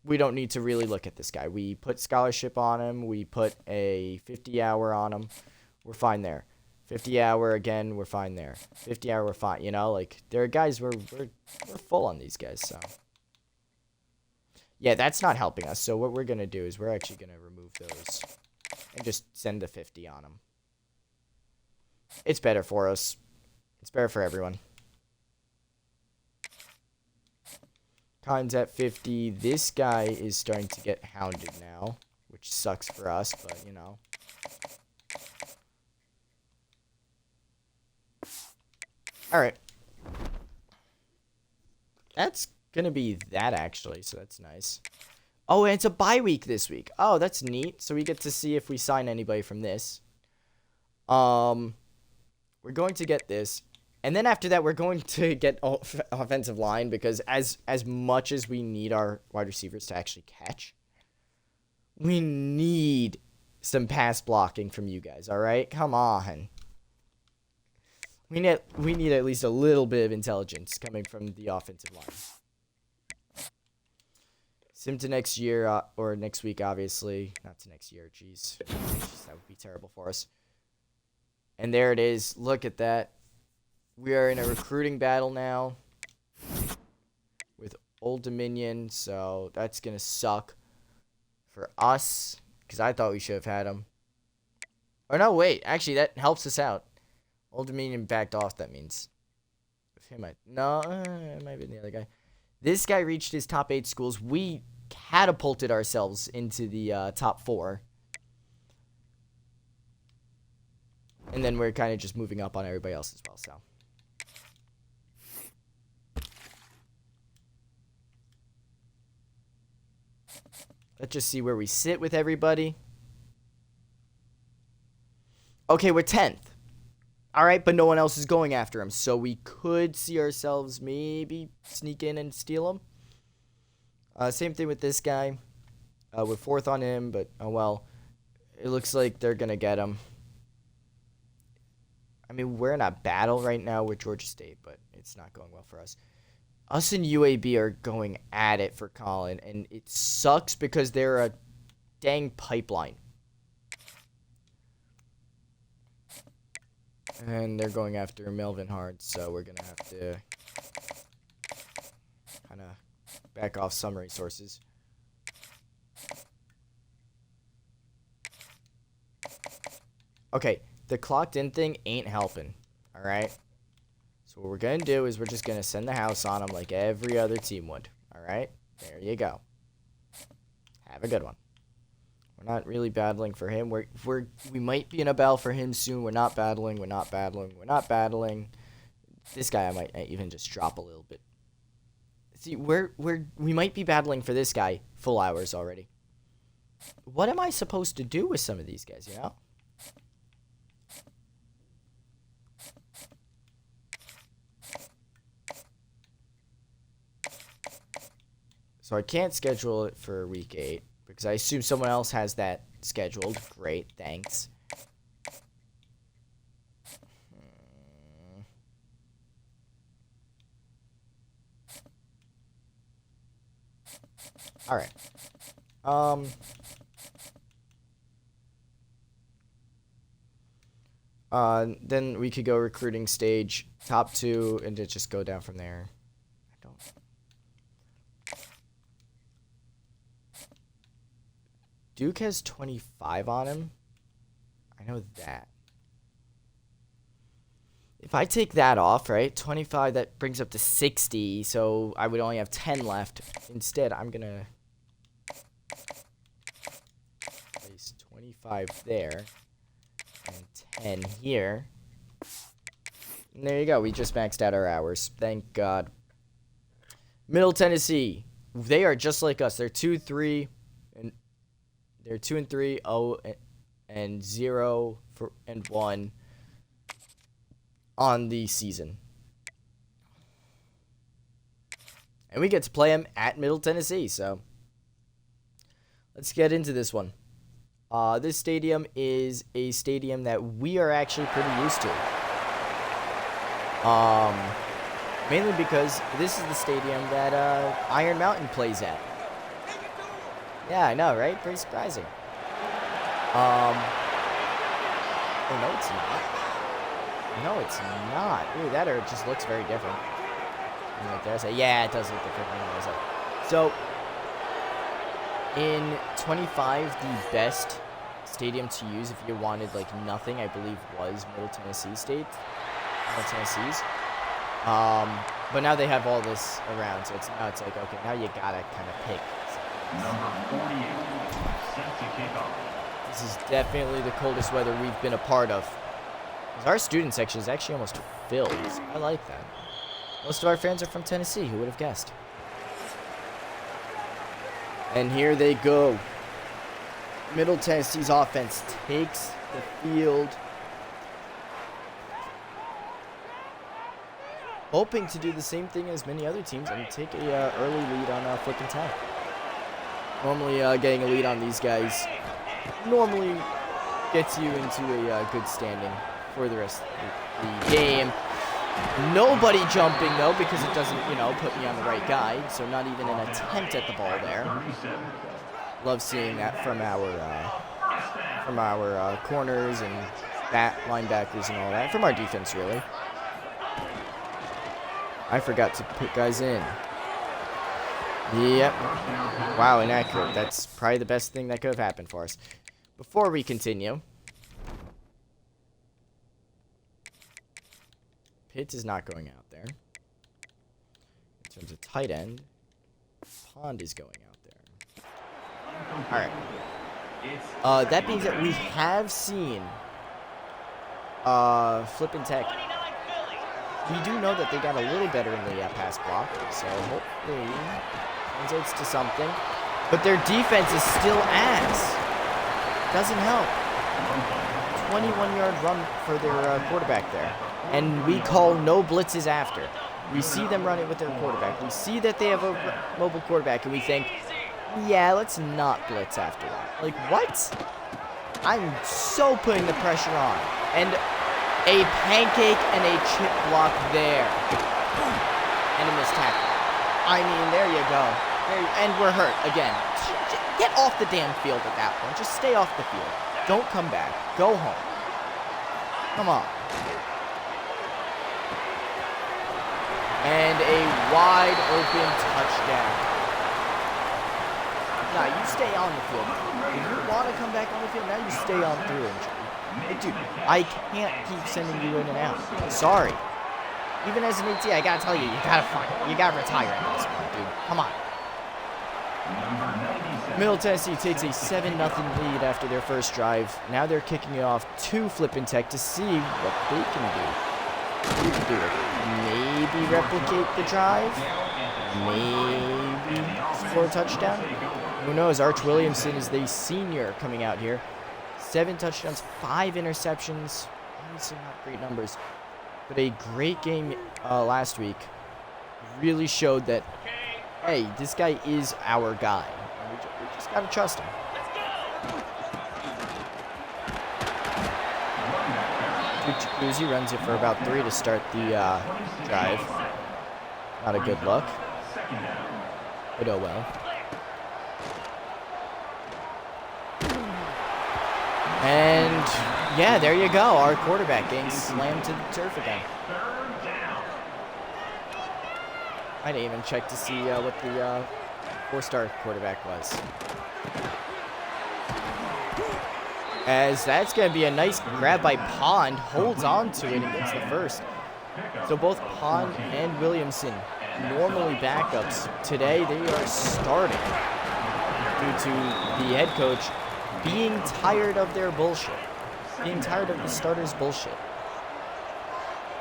we don't need to really look at this guy. We put scholarship on him. We put a 50-hour on him. We're fine there. 50-hour again, we're fine there. 50-hour, we're fine. You know, like, there are guys, we're full on these guys, so. Yeah, that's not helping us. So what we're going to do is we're actually going to remove those and just send the 50 on them. It's better for us. It's better for everyone. Conn's at 50. This guy is starting to get hounded now, which sucks for us, but, you know. All right. That's gonna be that actually, so that's nice. Oh, and it's a bye week this week. Oh, that's neat. So we get to see if we sign anybody from this. We're going to get this. And then after that, we're going to get offensive line because as much as we need our wide receivers to actually catch, we need some pass blocking from you guys, all right? Come on. We need at least a little bit of intelligence coming from the offensive line. Sim to next year, or next week, obviously. Not to next year, jeez. That would be terrible for us. And there it is. Look at that. We are in a recruiting battle now with Old Dominion, so that's going to suck for us because I thought we should have had him. Or no, wait. Actually, that helps us out. Old Dominion backed off, that means. It might have been the other guy. This guy reached his top 8 schools. We catapulted ourselves into the top 4. And then we're kind of just moving up on everybody else as well, so. Let's just see where we sit with everybody. Okay, we're 10th. All right, but no one else is going after him, so we could see ourselves maybe sneak in and steal him. Same thing with this guy. We're 4th on him, but oh well. It looks like they're going to get him. I mean, we're in a battle right now with Georgia State, but it's not going well for us. Us and UAB are going at it for Colin, and it sucks because they're a dang pipeline. And they're going after Melvin Hart, so we're going to have to kind of back off some resources. Okay, the clocked in thing ain't helping, all right? So what we're going to do is we're just going to send the house on them like every other team would, all right? There you go. Have a good one. We're not really battling for him. We might be in a battle for him soon. We're not battling. We're not battling. We're not battling. This guy I might even just drop a little bit. See, we might be battling for this guy full hours already. What am I supposed to do with some of these guys, you know? So I can't schedule it for week 8 because I assume someone else has that scheduled. Great, thanks. All right. Then we could go recruiting stage, top 2, and just go down from there. Duke has 25 on him. I know that. If I take that off, right, 25, that brings up to 60, so I would only have 10 left. Instead, I'm going to place 25 there and 10 here. And there you go. We just maxed out our hours. Thank God. Middle Tennessee. They are just like us. They're 2-3. They're 2-3, 0 and 0 and 1 on the season. And we get to play them at Middle Tennessee, so let's get into this one. This stadium is a stadium that we are actually pretty used to. Mainly because this is the stadium that Iron Mountain plays at. Yeah, I know, right? Pretty surprising. Oh, no, it's not. No, it's not. Ooh, that or it just looks very different. Like there, I say, yeah, it does look different. So, in 25, the best stadium to use if you wanted like nothing, I believe, was Middle Tennessee State. Middle Tennessee's. But now they have all this around, so now it's like, okay, now you gotta kind of pick. Number 48, set to kick off. This is definitely the coldest weather we've been a part of. Our student section is actually almost filled. I like that. Most of our fans are from Tennessee. Who would have guessed? And here they go. Middle Tennessee's offense takes the field. Hoping to do the same thing as many other teams and take a early lead on Flippin Tech. Normally getting a lead on these guys normally gets you into a good standing for the rest of the game. Nobody jumping though, because it doesn't, put me on the right guide. So not even an attempt at the ball there. Love seeing that from our corners and linebackers and all that. From our defense, really. I forgot to put guys in. Yep. Wow, inaccurate. That's probably the best thing that could have happened for us. Before we continue, Pitt is not going out there. In terms of tight end, Pond is going out there. Alright. That being said, we have seen Flippin Tech. We do know that they got a little better in the pass block, so hopefully translates to something. But their defense is still ass. Doesn't help. 21-yard run for their quarterback there. And we call no blitzes after. We see them run it with their quarterback. We see that they have a mobile quarterback, and we think, yeah, let's not blitz after that. Like, what? I'm so putting the pressure on. And a pancake and a chip block there. And a missed tackle. I mean, there you go. And we're hurt again. Get off the damn field at that point. Just stay off the field. Don't come back. Go home. Come on. And a wide open touchdown. Nah, you stay on the field. If you want to come back on the field, now you stay on through injury. Hey, dude, I can't keep sending you in and out. Sorry. Even as an AT, I gotta tell you, you gotta retire at this point, dude. Come on. Middle Tennessee takes a 7-0 lead after their first drive. Now they're kicking it off to Flippin Tech to see what they can do. What can do with it? Maybe replicate the drive. Maybe score a touchdown. Who knows? Arch Williamson is the senior coming out here. 7 touchdowns, 5 interceptions. Obviously not great numbers, but a great game last week. Really showed that, hey, this guy is our guy. We just gotta trust him. Jacuzzi runs it for about 3 to start the drive. Not a good look, but oh well. And yeah, there you go. Our quarterback getting slammed to the turf again. I didn't even check to see what the 4-star quarterback was. As that's going to be a nice grab by Pond. Holds on to it and gets the first. So both Pond and Williamson, normally backups, today they are starting due to the head coach being tired of their bullshit. Being tired of the starters' bullshit.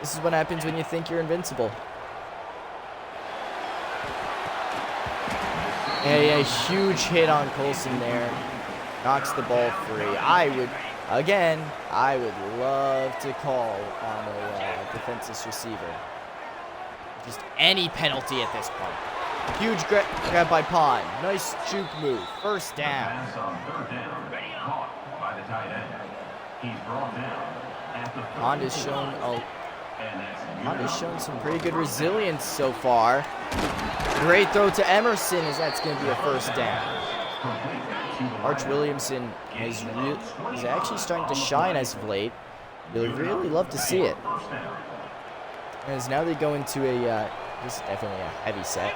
This is what happens when you think you're invincible. A huge hit on Colson there. Knocks the ball free. I would love to call on a defensive receiver. Just any penalty at this point. Huge grab by Pond. Nice juke move. First down. Pond has shown some pretty good resilience so far. Great throw to Emerson, as that's going to be a first down. Arch Williamson is actually starting to shine as of late. Really love to see it. As now they go into this is definitely a heavy set.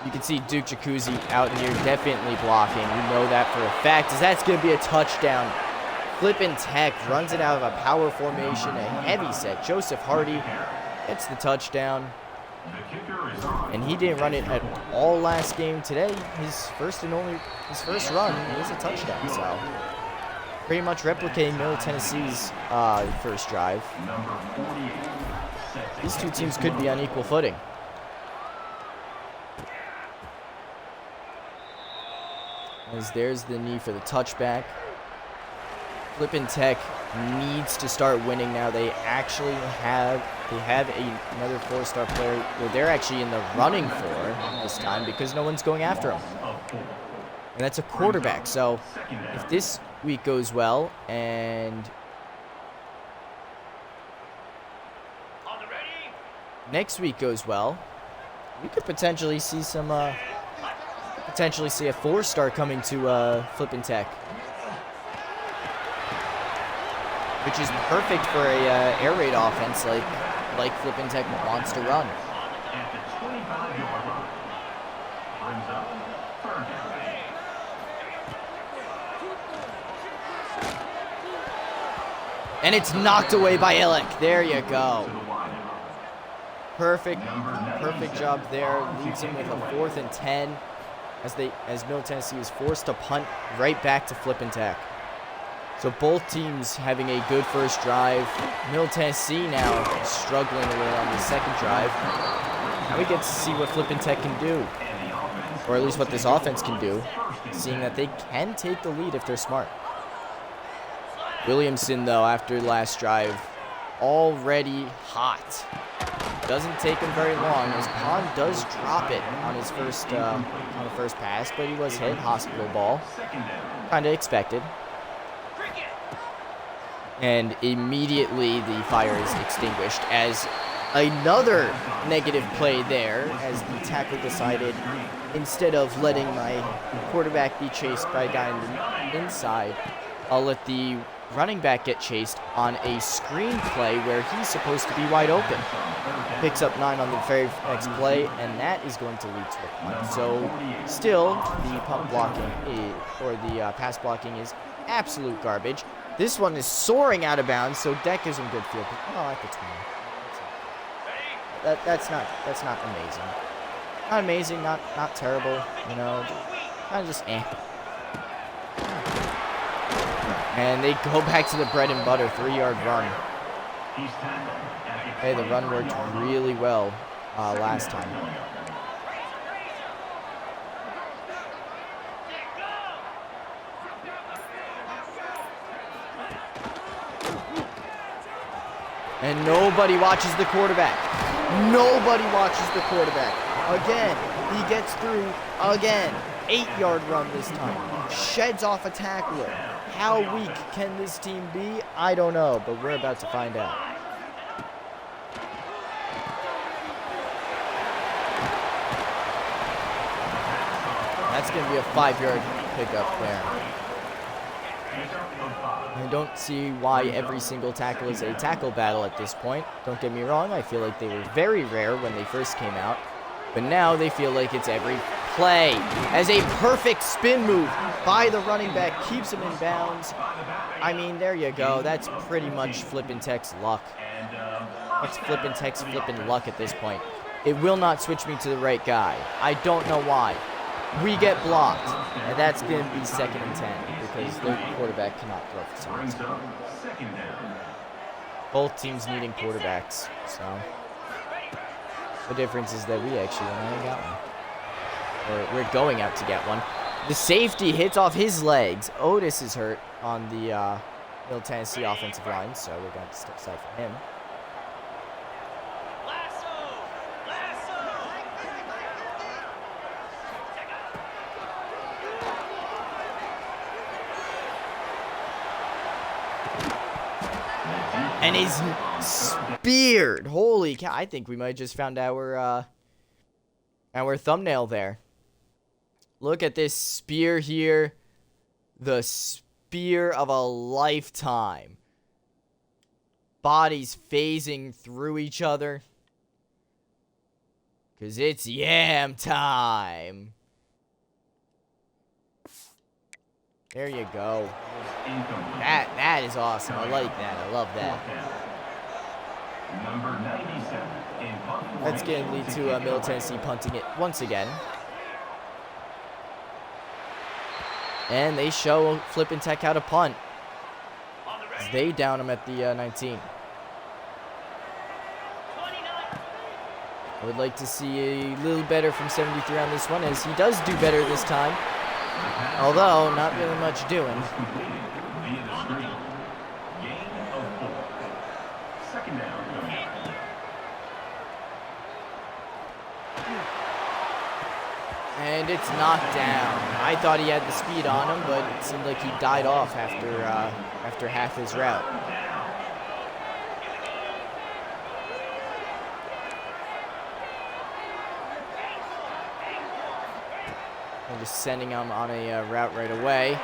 You can see Duke Jacuzzi out here definitely blocking. We know that for a fact, as that's going to be a touchdown. Flippin Tech runs it out of a power formation, a heavy set. Joseph Hardy gets the touchdown. And he didn't run it at all last game. Today, his first run is a touchdown. So pretty much replicating Middle Tennessee's first drive. These two teams could be on equal footing. As there's the knee for the touchback. Flippin Tech needs to start winning now. They actually have another 4-star player where they're actually in the running for this time because no one's going after him. And that's a quarterback. So if this week goes well and next week goes well, we could potentially see some a 4-star coming to Flippin Tech, which is perfect for a air raid offense like Flippin Tech wants to run. And it's knocked away by Illick. There you go. Perfect job there. Leaves him with a 4th and 10 as Middle Tennessee is forced to punt right back to Flippin Tech. So both teams having a good first drive. Middle Tennessee now struggling a little on the second drive. Now we get to see what Flippin Tech can do, or at least what this offense can do, seeing that they can take the lead if they're smart. Williamson, though, after the last drive, already hot. Doesn't take him very long, as Pond does drop it on his first on the first pass, but he was hit. Hospital ball, kind of expected. And immediately the fire is extinguished as another negative play there, as the tackle decided instead of letting my quarterback be chased by a guy on the inside, I'll let the running back get chased on a screen play where he's supposed to be wide open. Picks up 9 on the very next play, and that is going to lead to a punt. So still, the punt blocking the pass blocking is absolute garbage. This one is soaring out of bounds, so Deck gives him good field. Oh, at the 20. That's not amazing. Not amazing, not terrible, you know. Kind of just eh. And they go back to the bread and butter 3-yard run. Hey, the run worked really well last time. And nobody watches the quarterback. Nobody watches the quarterback. Again, he gets through again. 8-yard run this time. Sheds off a tackler. How weak can this team be? I don't know, but we're about to find out. That's going to be a 5-yard pickup there. I don't see why every single tackle is a tackle battle at this point. Don't get me wrong, I feel like they were very rare when they first came out. But now they feel like it's every play. As a perfect spin move by the running back keeps him in bounds. I mean, there you go. That's pretty much Flippin Tech's luck. That's Flippin Tech's flippin' luck at this point. It will not switch me to the right guy. I don't know why. We get blocked. And that's going to be 2nd and 10 because the quarterback cannot throw for some reason. Both teams needing quarterbacks, so the difference is that we actually went out and got one. Or we're going out to get one. The safety hits off his legs. Otis is hurt on the Middle Tennessee offensive line, so we're going to step aside for him. And he's speared. Holy cow. I think we might have just found our thumbnail there. Look at this spear here. The spear of a lifetime. Bodies phasing through each other. Because it's yam time. There you go. That is awesome. I like that. I love that. That's going to lead to Middle Tennessee punting it once again. And they show Flippin Tech how to punt. As they down him at the 19. I would like to see a little better from 73 on this one, as he does do better this time. Although, not really much doing. Via the screen. Gain of 4. Second down. And it's knocked down. I thought he had the speed on him, but it seemed like he died off after half his route. And just sending him on a route right away.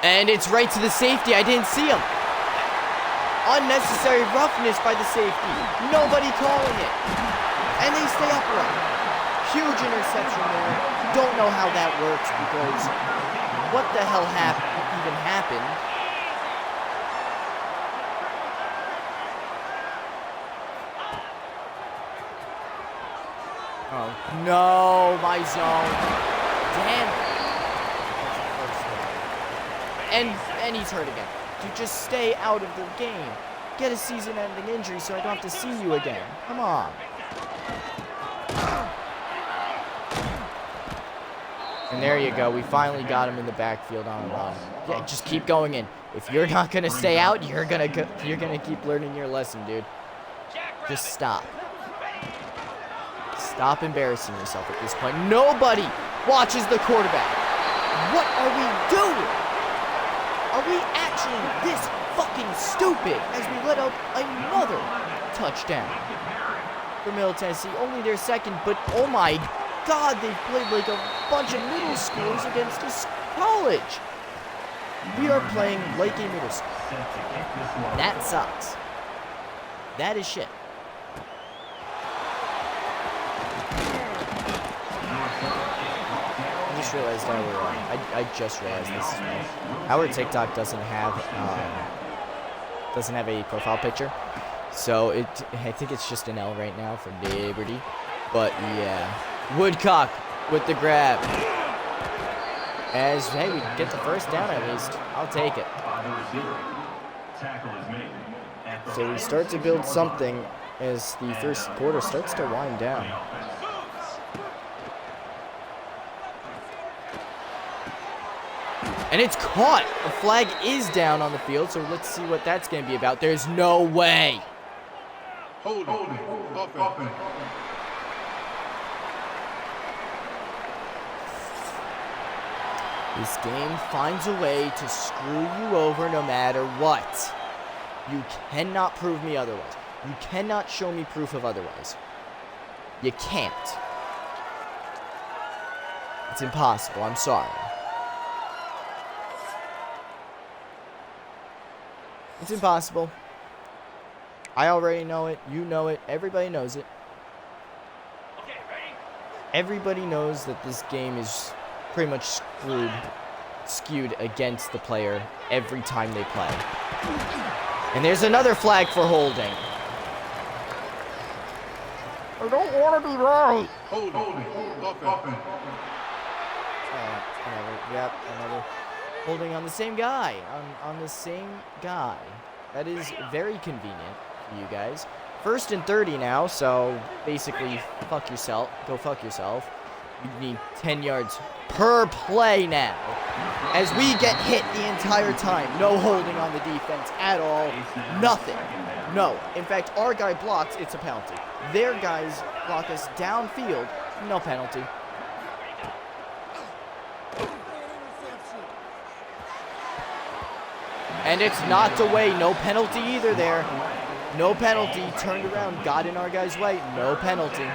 And it's right to the safety. I didn't see him. Unnecessary roughness by the safety. Nobody calling it. And they stay upright. Huge interception there. Don't know how that works because what the hell even happened? Oh, no, my zone. Damn it. And he's hurt again. Dude, just stay out of the game. Get a season-ending injury so I don't have to see you again. Come on. And there you go. We finally got him in the backfield on a run. Yeah, just keep going in. If you're not gonna stay out, you're gonna keep learning your lesson, dude. Just stop. Stop embarrassing yourself at this point. Nobody watches the quarterback. What are we doing? Are we actually this fucking stupid as we let out another touchdown for Middle Tennessee? Only their second, but oh my God, they've played like a bunch of middle schoolers against this college. We are playing like a middle school. That sucks. That is shit. I just realized I just realized this is wrong. Our TikTok doesn't have a profile picture, so I think it's just an L right now for Liberty. But yeah, Woodcock with the grab. As hey, we get the first down at least. I'll take it. So we start to build something as the first quarter starts to wind down. And it's caught. The flag is down on the field, so let's see what that's going to be about. There's no way. Hold it. This game finds a way to screw you over no matter what. You cannot prove me otherwise. You cannot show me proof of otherwise. You can't. It's impossible. I'm sorry. It's impossible. I already know it. You know it. Everybody knows it. Everybody knows that this game is pretty much skewed against the player every time they play. And there's another flag for holding. I don't want to be right. Hold it. Another, yep, another holding on the same guy. On the same guy. That is very convenient for you guys. 1st and 30 now, so basically fuck yourself. Go fuck yourself. You need 10 yards per play now. As we get hit the entire time. No holding on the defense at all. Nothing. No. In fact, our guy blocks, it's a penalty. Their guys block us downfield, no penalty. And it's knocked away. No penalty either there. No penalty. Turned around. Got in our guy's way. No penalty.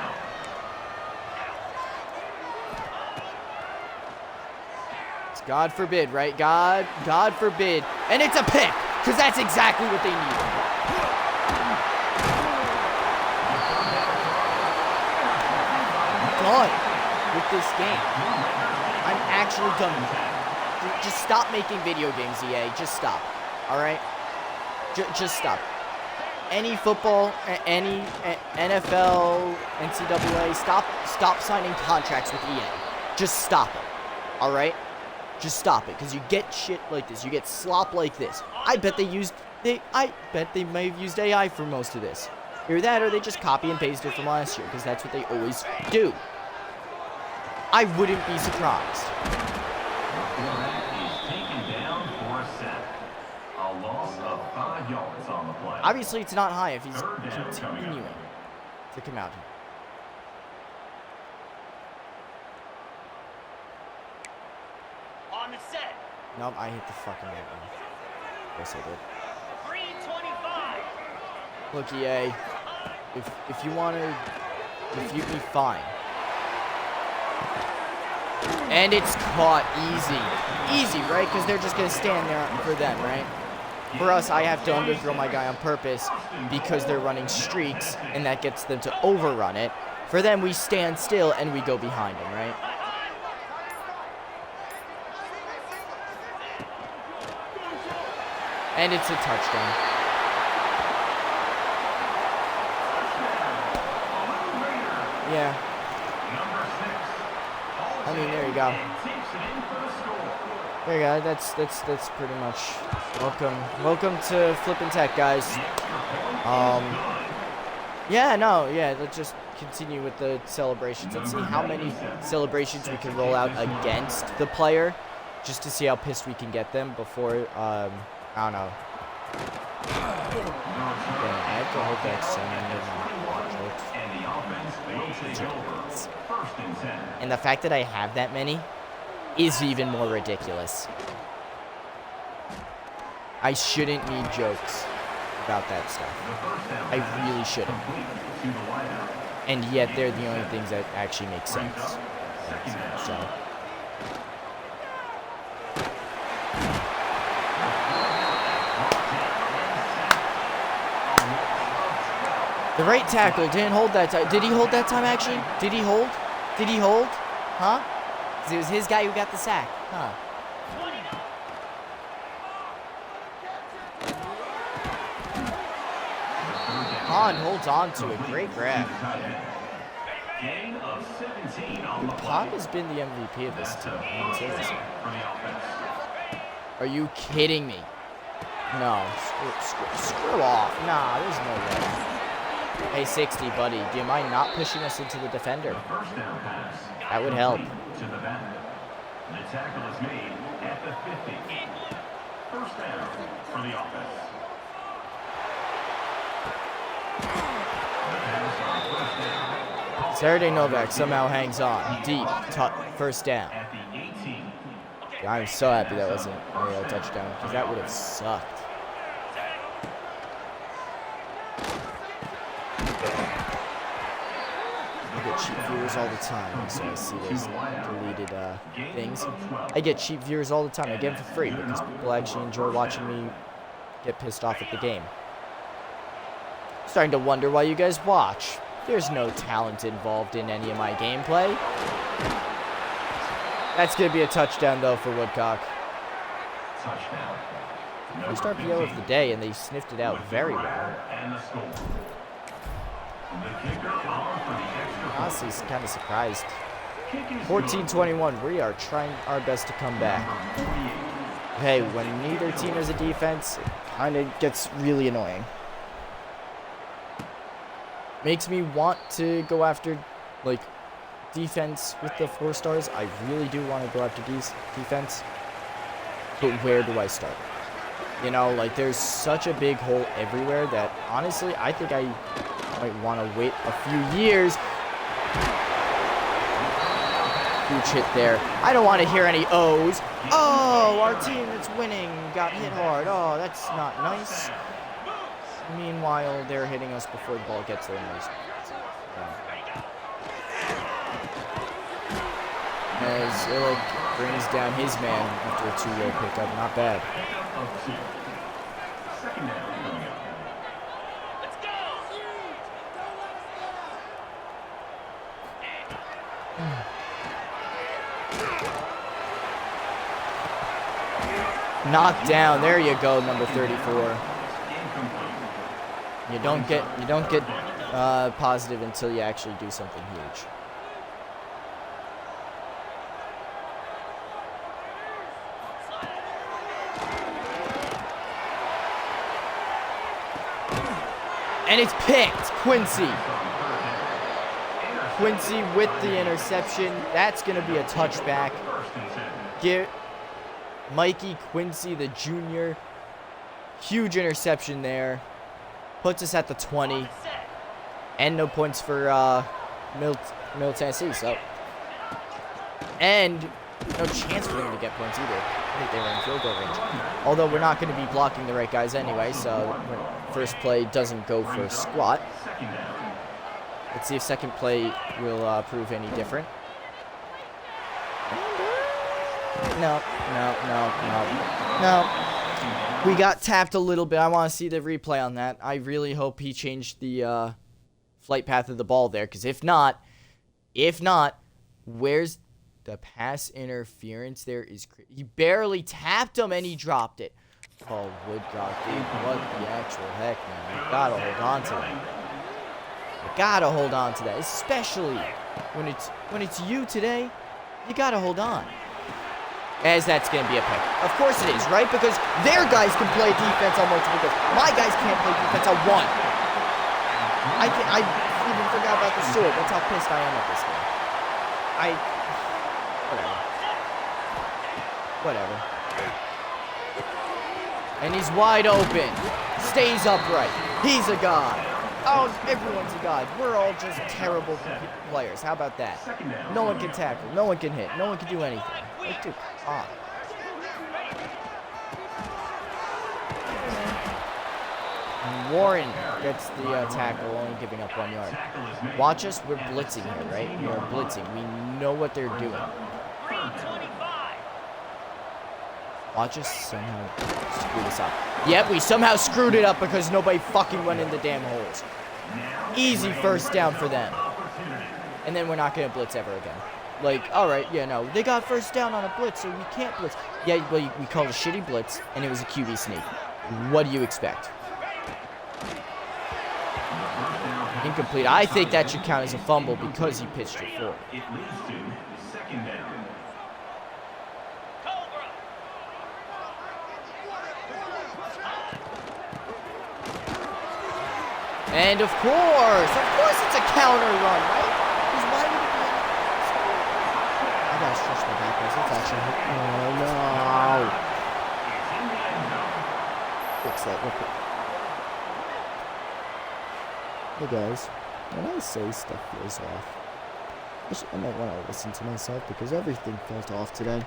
It's God forbid, right? God forbid. And it's a pick. Because that's exactly what they need. Done with this game. I'm actually done with it. Just stop making video games, EA. Just stop. All right? Just stop. Any football, any NFL, NCAA, stop signing contracts with EA. Just stop it. All right? Just stop it, because you get shit like this. You get slop like this. I bet they may have used AI for most of this. Either that, or they just copy and paste it from last year, because that's what they always do. I wouldn't be surprised. quarterback is taken down for a sack. A loss of 5 yards on the play. Obviously, it's not high if he's Third down coming continuing up. to come out here. On the set. Nope, I hit the fucking right one. Yes, I did. 325. Look, EA, if you want to refute me, fine. And it's caught easy. Easy, right? Because they're just going to stand there for them, right? For us, I have to underthrow my guy on purpose because they're running streaks, and that gets them to overrun it. For them, we stand still and we go behind them, right? And it's a touchdown. Yeah. I mean, there you go. There you go. That's pretty much. Welcome to Flippin' Tech, guys. Yeah, no, yeah. Let's just continue with the celebrations. Let's see how many celebrations we can roll out against the player, just to see how pissed we can get them before. I don't know. Yeah, I have to hope that someone. And the fact that I have that many is even more ridiculous. I shouldn't need jokes about that stuff. I really shouldn't. And yet they're the only things that actually make sense. So. The right tackle didn't hold that time. Did he hold that time, actually? Did he hold? Did he hold? Huh? 'Cause it was his guy who got the sack. Huh. Han holds on to it. Great grab. Han has been the MVP of this team. I mean, seriously. Are you kidding me? No. Screw off. Nah, there's no way. Hey, 60, buddy, do you mind not pushing us into the defender? That would help. The tackle is made at the 50. First down for the offense. Saturday Novak somehow hangs on. Deep. First down. At the 18. Yeah, I'm so happy that wasn't a real touchdown, because that would have sucked. I get cheap viewers all the time, so I see those deleted things. I get cheap viewers all the time. I get them for free because people actually enjoy watching me get pissed off at the game. Starting to wonder why you guys watch. There's no talent involved in any of my gameplay. That's going to be a touchdown, though, for Woodcock. First RPO of the day, and they sniffed it out very well. Honestly, kind of surprised. 14-21. We are trying our best to come back. Hey, when neither team has a defense, it kind of gets really annoying. Makes me want to go after, like, defense with the 4 stars. I really do want to go after defense. But where do I start? You know, like, there's such a big hole everywhere that, honestly, I think I might want to wait a few years. Huge hit there. I don't want to hear any O's. Oh, our team that's winning got hit hard. Oh, that's not nice. Meanwhile, they're hitting us before the ball gets there. As Illick brings down his man after a 2-yard pickup. Not bad. Second down coming up. Knocked down. There you go, number 34. You don't get positive until you actually do something huge. And it's picked. Quincy with the interception. That's going to be a touchback. Mikey Quincy, the junior. Huge interception there. Puts us at the 20. And no points for Middle Tennessee, so. And no chance for them to get points either. I think they were in field goal range. Although we're not going to be blocking the right guys anyway, so first play doesn't go for squat. Let's see if second play will prove any different. No. We got tapped a little bit. I want to see the replay on that. I really hope he changed the flight path of the ball there, because if not, where's the pass interference there? He barely tapped him and he dropped it. Oh, Woodcock, dude, what the actual heck, man? You gotta hold on to that. You gotta hold on to that, especially when it's you today. You gotta hold on. As that's going to be a pick. Of course it is, right? Because their guys can play defense on multiple goals. My guys can't play defense on one. I even forgot about the sword. That's how pissed I am at this game. Whatever. And he's wide open. Stays upright. He's a god. Oh, everyone's a god. We're all just terrible players. How about that? No one can tackle. No one can hit. No one can do anything. Like, dude, come on. Warren gets the tackle, only giving up 1 yard. Watch us. We're blitzing here, right? We're blitzing. We know what they're doing. Watch us somehow screw this up. Yep, we somehow screwed it up because nobody fucking went in the damn holes. Easy first down for them. And then we're not going to blitz ever again. Like, alright, yeah, no. They got first down on a blitz, so we can't blitz. Yeah, well, we called a shitty blitz, and it was a QB sneak. What do you expect? Incomplete. I think that should count as a fumble because he pitched it forward. It leads to second down. And of course it's a counter run, right? Because why would it be? I gotta stretch my back, guys. It's actually. Oh no! Fix that real quick. Hey guys, when I say stuff feels off, I might want to listen to myself because everything felt off today.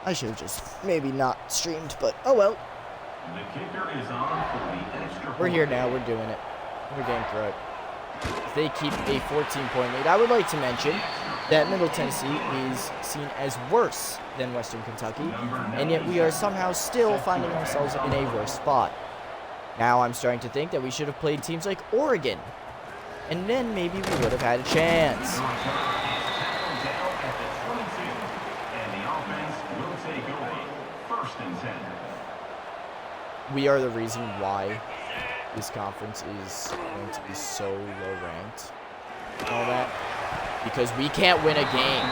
I should have just maybe not streamed, but oh well. The kicker is on for the extra We're here now. We're doing it. We're getting through it. If they keep a 14-point lead, I would like to mention that Middle Tennessee is seen as worse than Western Kentucky, and yet we are somehow still finding ourselves in a worse spot. Now I'm starting to think that we should have played teams like Oregon, and then maybe we would have had a chance. down at the 22, and the offense will take over. First and 10. We are the reason why this conference is going to be so low ranked. All that because we can't win a game.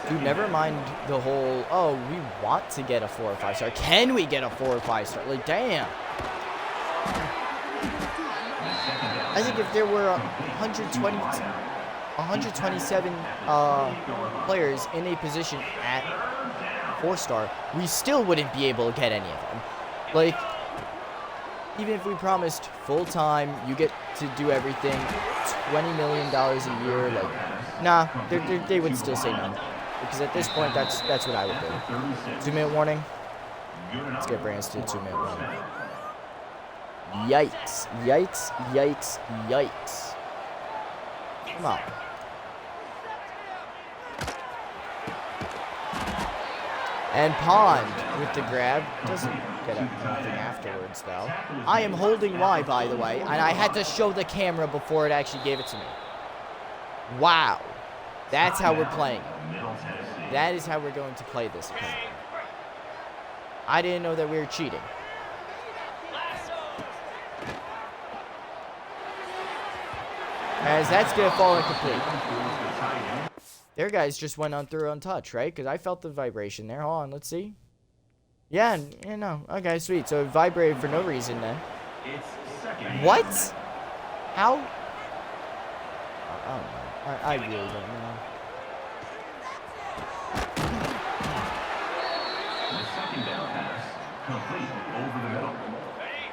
Dude, never mind the whole, oh, we want to get a 4 or 5 star. Can we get a 4 or 5 star? Like, damn. I think if there were 127 players in a position at 4-star, we still wouldn't be able to get any of them. Like, even if we promised full-time, you get to do everything, $20 million a year, like, nah, they would still say no. Because at this point, that's what I would do. 2-minute warning. Let's get Brands to a 2-minute warning. Yikes. Yikes. Yikes. Yikes. Come on. And Pond with the grab. Doesn't get anything afterwards, though. I am holding Y, by the way. And I had to show the camera before it actually gave it to me. Wow. That's how we're playing. That is how we're going to play this. I didn't know that we were cheating. As that's going to fall incomplete. Their guys just went on through untouched, right? Because I felt the vibration there. Hold on, let's see. Yeah, no. Okay, sweet. So it vibrated for no reason then. What? How? I don't know. I really don't know. Complete over the middle.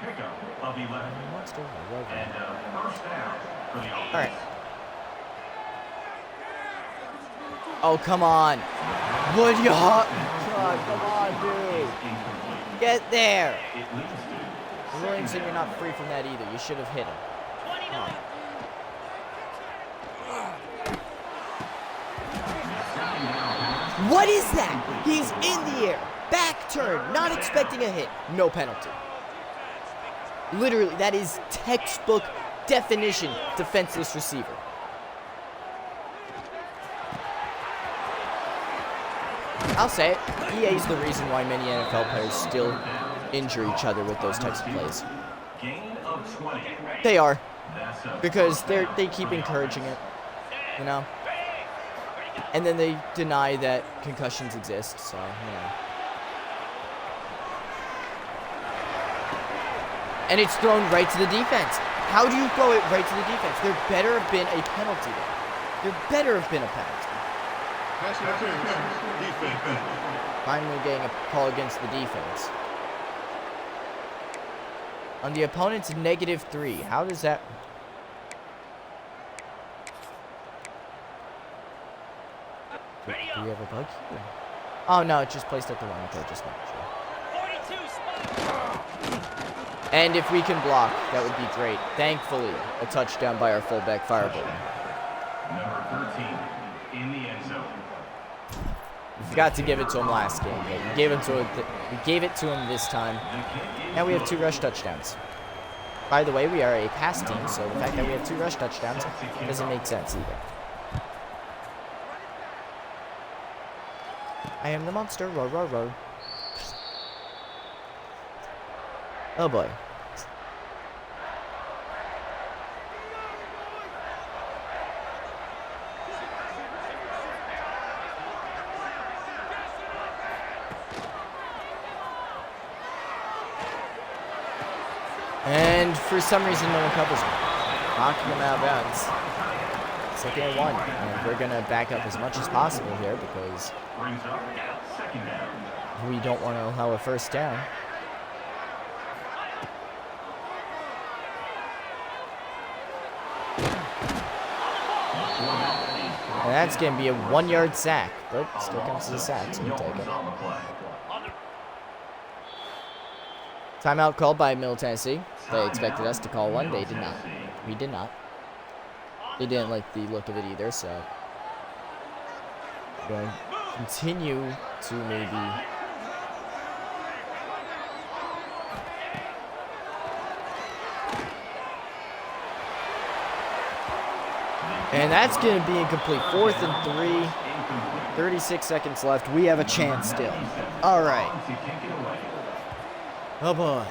Pickup of 11. Monster. I love And that. a first down for the offense. All right. Oh, come on. Would you? God, come on, dude. Incomplete. Get there. It leads to Williamson, you're not free from that either. You should have hit him. 29. What is that? He's in the air. Back turn. Not expecting a hit. No penalty. Literally, that is textbook definition defenseless receiver. I'll say it. EA is the reason why many NFL players still injure each other with those types of plays. gain of 20. They are. That's a Because they keep encouraging it, you know? And then they deny that concussions exist, so, you know. And it's thrown right to the defense. How do you throw it right to the defense? There better have been a penalty there. There better have been a penalty. Pass interference. Defense. Finally getting a call against the defense. On the opponent's -3. How does that... Do we have a bug here? Oh, no, it just placed at the one. Okay, just making sure. 42 spot. And if we can block, that would be great. Thankfully, a touchdown by our fullback Fireball. number 13 in the end zone. We forgot to give it to him last game, but we gave it to him this time. Now we have 2 rush touchdowns. By the way, we are a pass team, so the fact that we have 2 rush touchdowns doesn't make sense either. I am the monster, roar, roar, roar. Oh boy. And for some reason, no one covers him. Knocking him out of bounds. 2nd and 1. And we're going to back up as much as possible here because Brings up second down. we don't want to allow a first down. And that's going to be a 1-yard sack. But still counts as a sack, so we'll take it. On the play. Timeout called by Middle Tennessee. They expected us to call one. They did not. We did not. They didn't like the look of it either, so we're going to continue to maybe... And that's going to be incomplete. 4th and 3. 36 seconds left. We have a chance still. All right. Oh boy.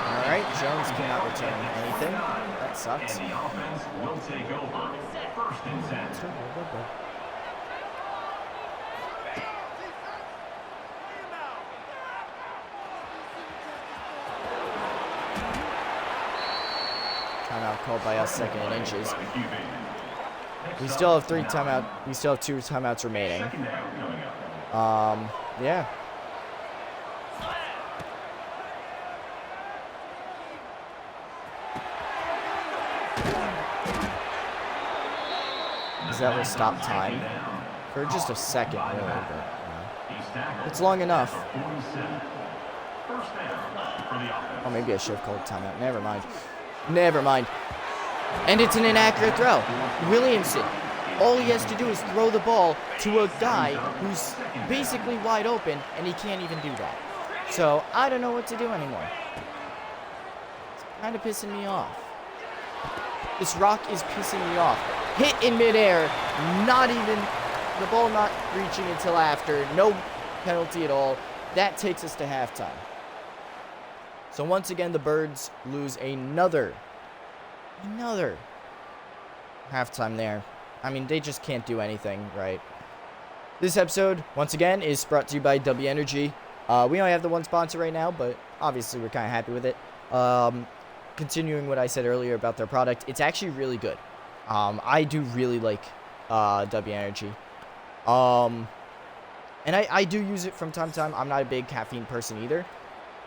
All right, Jones cannot return anything. That sucks. And the offense will take over. 1st and 10. Timeout called by us, 2nd and inches. We still have 3 timeout. We still have 2 timeouts remaining. Second down coming up. Yeah. Because that will stop time for just a second, really, but it's long enough. 47. First down for the offense. Oh, maybe I should have called timeout. Never mind. Never mind. And it's an inaccurate throw. Williamson, all he has to do is throw the ball to a guy who's basically wide open, and he can't even do that. So, I don't know what to do anymore. It's kind of pissing me off. This rock is pissing me off. Hit in midair, not even, the ball not reaching until after, no penalty at all. That takes us to halftime. So once again, the Birds lose another halftime there. I mean, they just can't do anything, right? This episode, once again, is brought to you by W Energy. We only have the one sponsor right now, but obviously we're kind of happy with it. Continuing what I said earlier about their product, it's actually really good. I do really like W Energy. And I do use it from time to time. I'm not a big caffeine person either.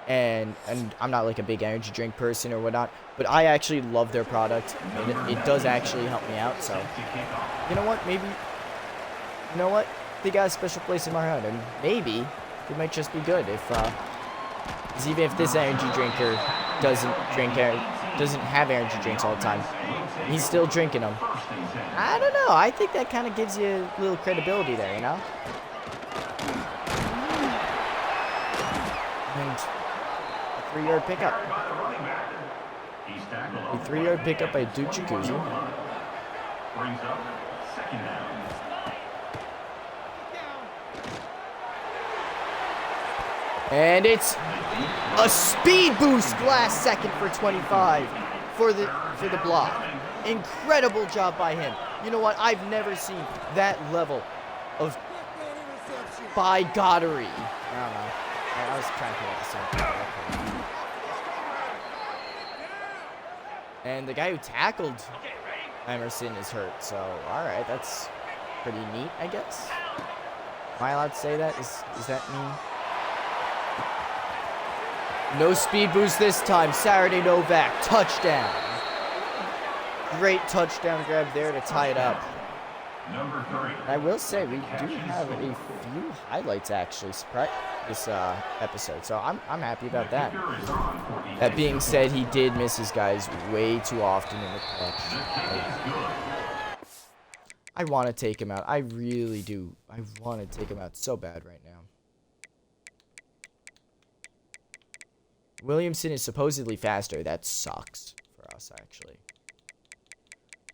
And I'm not like a big energy drink person or whatnot. But I actually love their product. And it does actually help me out. So, you know what? Maybe, you know what? They got a special place in my heart. And maybe it might just be good if, because even if this energy drinker doesn't have energy drinks all the time, he's still drinking them. I don't know. I think that kind of gives you a little credibility there, you know? And a 3-yard pickup. A 3-yard pickup by Duke Jacuzzi. Brings up second down. And it's a speed boost last second for 25 for the block. Incredible job by him. You know what? I've never seen that level of by Goddery. I don't know. I was trying to put up something. And the guy who tackled Emerson is hurt. So, all right, that's pretty neat, I guess. Am I allowed to say that? Is that mean? No speed boost this time. Saturday Novak, touchdown. Great touchdown grab there to tie it up. Number 3. I will say we do have a few highlights actually this episode, so I'm happy about that. That being said, he did miss his guys way too often in the clutch. I want to take him out. I really do. I want to take him out so bad right now. Williamson is supposedly faster. That sucks for us, actually.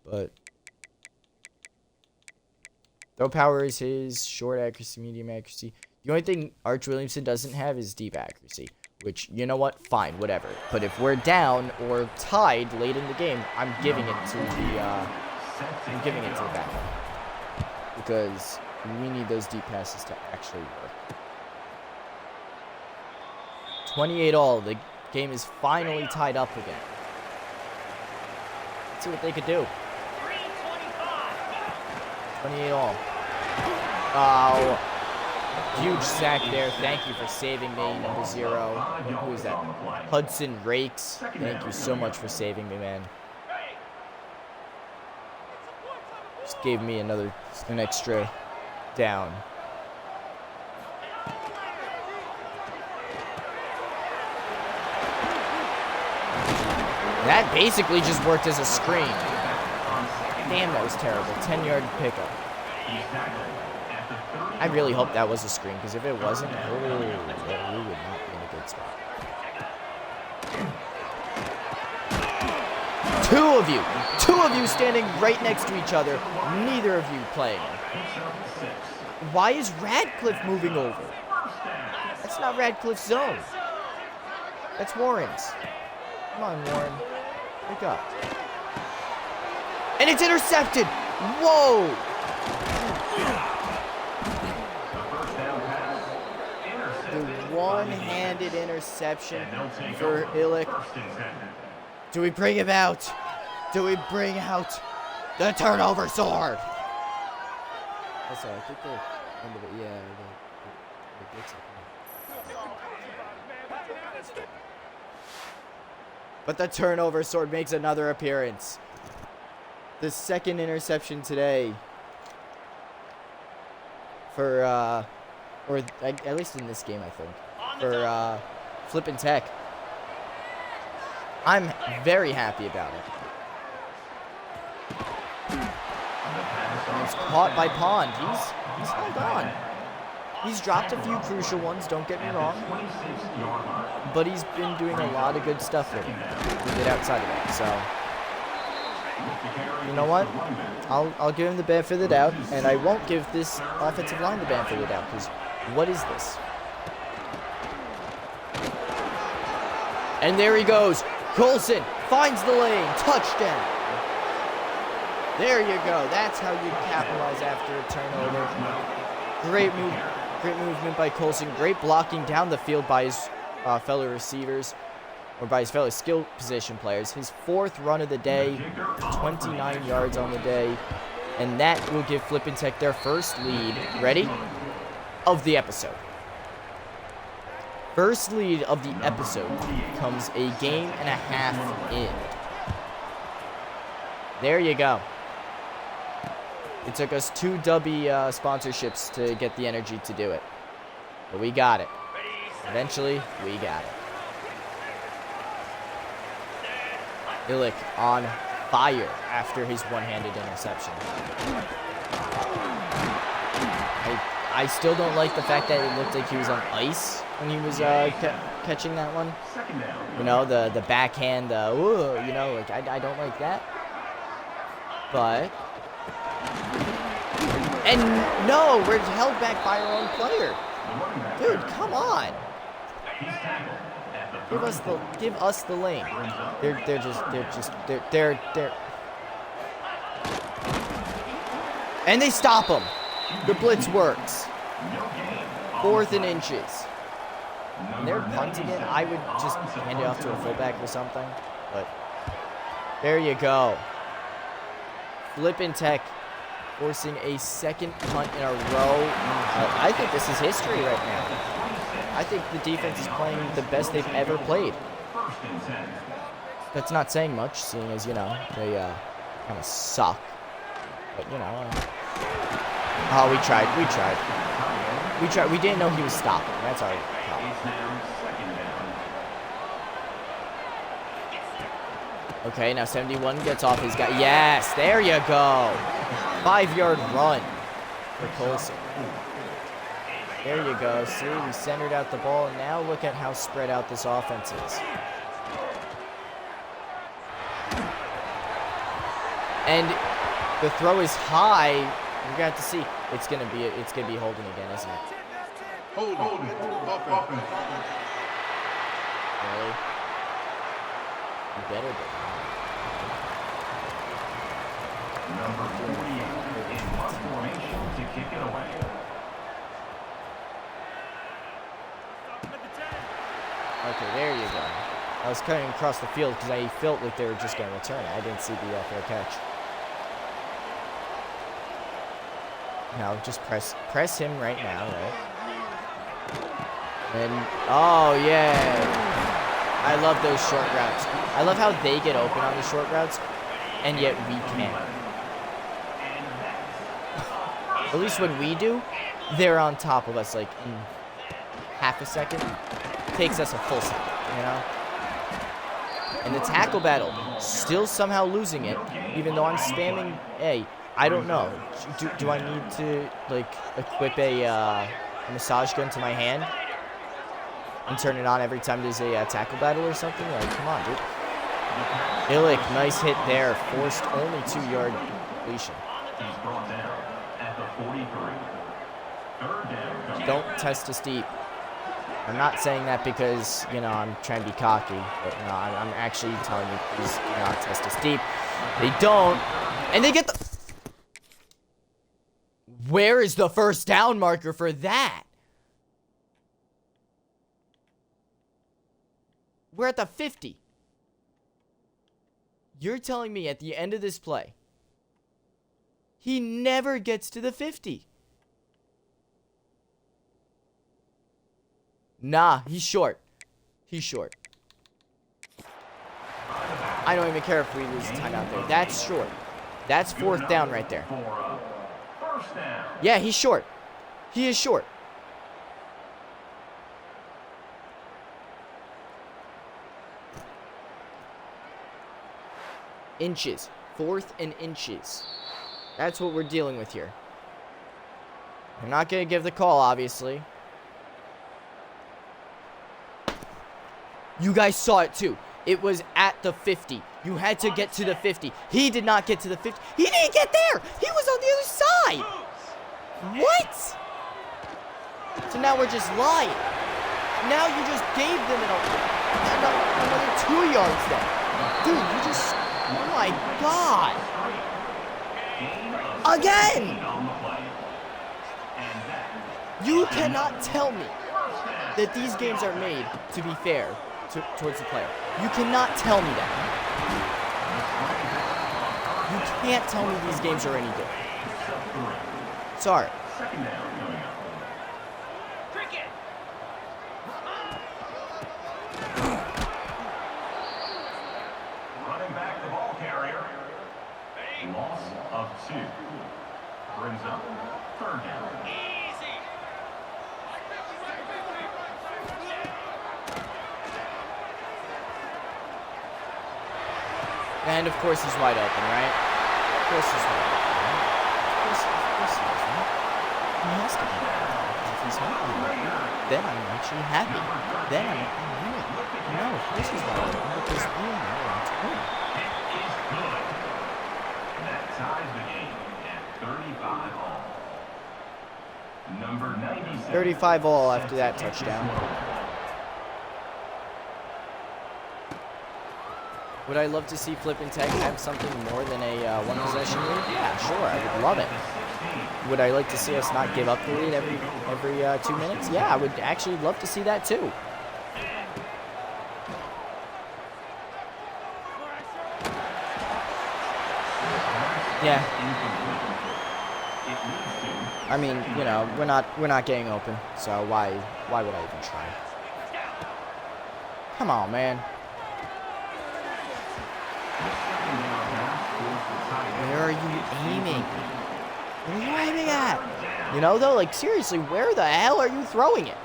But throw power is his. Short accuracy, medium accuracy. The only thing Arch Williamson doesn't have is deep accuracy. Which, you know what? Fine, whatever. But if we're down or tied late in the game, I'm giving it to the backup. Because we need those deep passes to actually work. 28-all. The game is finally tied up again. Let's see what they could do. 28-all. Oh, huge sack there. Thank you for saving me, number 0. Who is that? Hudson Rakes. Thank you so much for saving me, man. Just gave me an extra down. That basically just worked as a screen. Damn, that was terrible. 10-yard pickup. I really hope that was a screen, because if it wasn't, we would not be in a good spot. 2 of you standing right next to each other. Neither of you playing. Why is Radcliffe moving over? That's not Radcliffe's zone. That's Warren's. Come on, Warren. Wake up. And it's intercepted. Whoa. The one-handed interception for Illick. Do we bring him out? Do we bring out the turnover sword? That's all. I think the end of it. Yeah. But the turnover sword makes another appearance. The second interception today for, or at least in this game, I think, for Flippin Tech. I'm very happy about it. And it's caught by Pond. He's held on. He's dropped a few crucial ones, don't get me wrong. But he's been doing a lot of good stuff with it outside of that. So, you know what? I'll give him the benefit of the doubt, and I won't give this offensive line the benefit of the doubt, because what is this? And there he goes. Colson finds the lane. Touchdown. There you go. That's how you capitalize after a turnover. Great movement by Colson. Great blocking down the field by his fellow receivers. or by his fellow skill position players. His 4th run of the day, 29 yards on the day. And that will give Flippin Tech their first lead, ready, of the episode. First lead of the episode comes a game and a half in. There you go. It took us 2 W sponsorships to get the energy to do it. But we got it. Eventually, we got it. Illick on fire after his one-handed interception. I still don't like the fact that it looked like he was on ice when he was catching that one. You know, the backhand, ooh, you know, like I don't like that. But, and no, we're held back by our own player. Dude, come on. Give us the lane. They're and they stop him. The blitz works. 4th and inches. And they're punting it. I would just hand it off to a fullback or something. But there you go. Flippin Tech forcing a 2nd punt in a row. I think this is history right now. I think the defense is playing the best they've ever played. That's not saying much, seeing as, you know, they kind of suck. But, you know, oh, we tried. We didn't know he was stopping. That's our problem. Okay, now 71 gets off his guy. Yes, there you go. 5-yard run for Colson. There you go. See, we centered out the ball, and now look at how spread out this offense is. And the throw is high. We're gonna have to see. It's gonna be holding again, isn't it? Holding. Offense. Really? You better be. Number 48 in punt formation to kick it away. Okay, there you go. I was cutting across the field because I felt like they were just going to return it. I didn't see the fair catch. Now, just press him right now, right? And, oh, yeah. I love those short routes. I love how they get open on the short routes, and yet we can't. At least when we do, they're on top of us, like, in half a second. Takes us a full second, you know? And the tackle battle, still somehow losing it, even though I'm spamming A. I don't know. Do I need to, like, equip a massage gun to my hand and turn it on every time there's a tackle battle or something? Like, come on, dude. Illick, nice hit there. Forced only 2-yard completion. He's brought down at the 43. 3rd down. Don't test us deep. I'm not saying that because, you know, I'm trying to be cocky, but no, I'm actually telling you, please do not test us deep. They don't, and they get the... Where is the 1st down marker for that? We're at the 50. You're telling me at the end of this play, he never gets to the 50. Nah, he's short. He's short. I don't even care if we lose time out there. That's short. That's 4th down right there. Yeah, he's short. He is short. Inches. 4th and inches. That's what we're dealing with here. I'm not going to give the call, obviously. You guys saw it too. It was at the 50. You had to get to the 50. He did not get to the 50. He didn't get there. He was on the other side. What? So now we're just lying. Now you just gave them another 2 yards then. Dude, you just... Oh my God. Again. You cannot tell me that these games are made to be fair towards the player. You cannot tell me that. You can't tell me these games are any good. Sorry. Second down coming up. Running back the ball carrier. Loss of 2. Brings up third down. And of course he's wide open, right? Of course he's wide open, right? Of course he is, right? He has to be. If he's not wide open, then I'm actually happy. Then I'm winning. No, of course he's wide open because we know it's win. It is good. That ties the game at 35 all. Number 97. 35 all after that touchdown. Would I love to see Flippin Tech have something more than a one possession lead? Yeah, sure, I would love it. Would I like to see us not give up the lead every 2 minutes? Yeah, I would actually love to see that too. Yeah. I mean, you know, we're not getting open, so why would I even try? Come on, man. Where are you aiming? Where are you aiming at? You know, though, like, seriously, where the hell are you throwing it?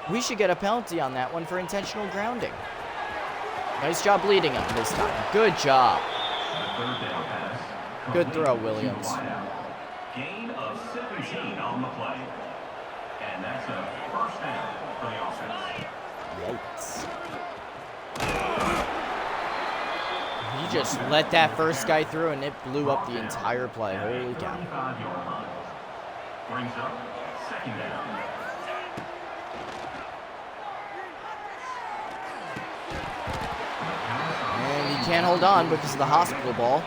We should get a penalty on that one for intentional grounding. Nice job leading him this time. Good job. Good throw, Williams. Gain of 17 on the play. And that's a first down for the offense. Yikes. He just let that first guy through and it blew up the entire play. Holy cow. Brings up second down. And he can't hold on because of the hospital ball.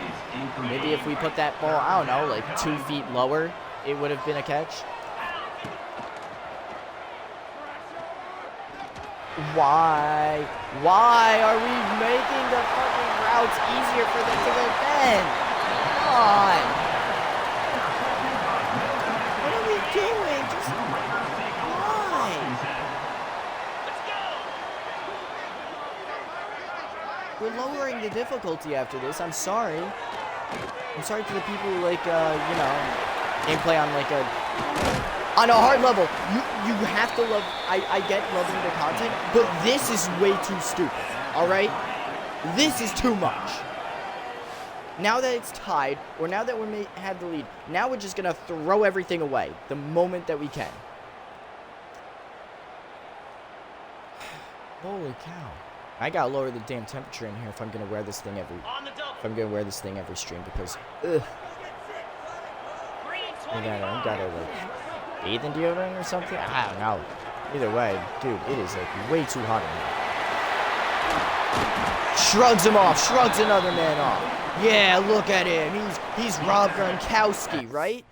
Maybe if we put that ball, I don't know, like 2 feet lower, it would have been a catch. Why? Why are we making the fucking routes easier for them to defend? Come on. What are we doing? Just why? We're lowering the difficulty after this. I'm sorry. I'm sorry to the people who like, you know, gameplay on like on a hard level. You have to love, I get loving the content, but this is way too stupid, alright? This is too much. Now that it's tied, or now that we have the lead, now we're just gonna throw everything away the moment that we can. Holy cow. I gotta lower the damn temperature in here if I'm gonna wear this thing every stream because ugh. I gotta like bathe in deodorant or something? I don't know. Either way, dude, it is like way too hot in here. Shrugs him off, shrugs another man off. Yeah, look at him. He's Rob Gronkowski, right?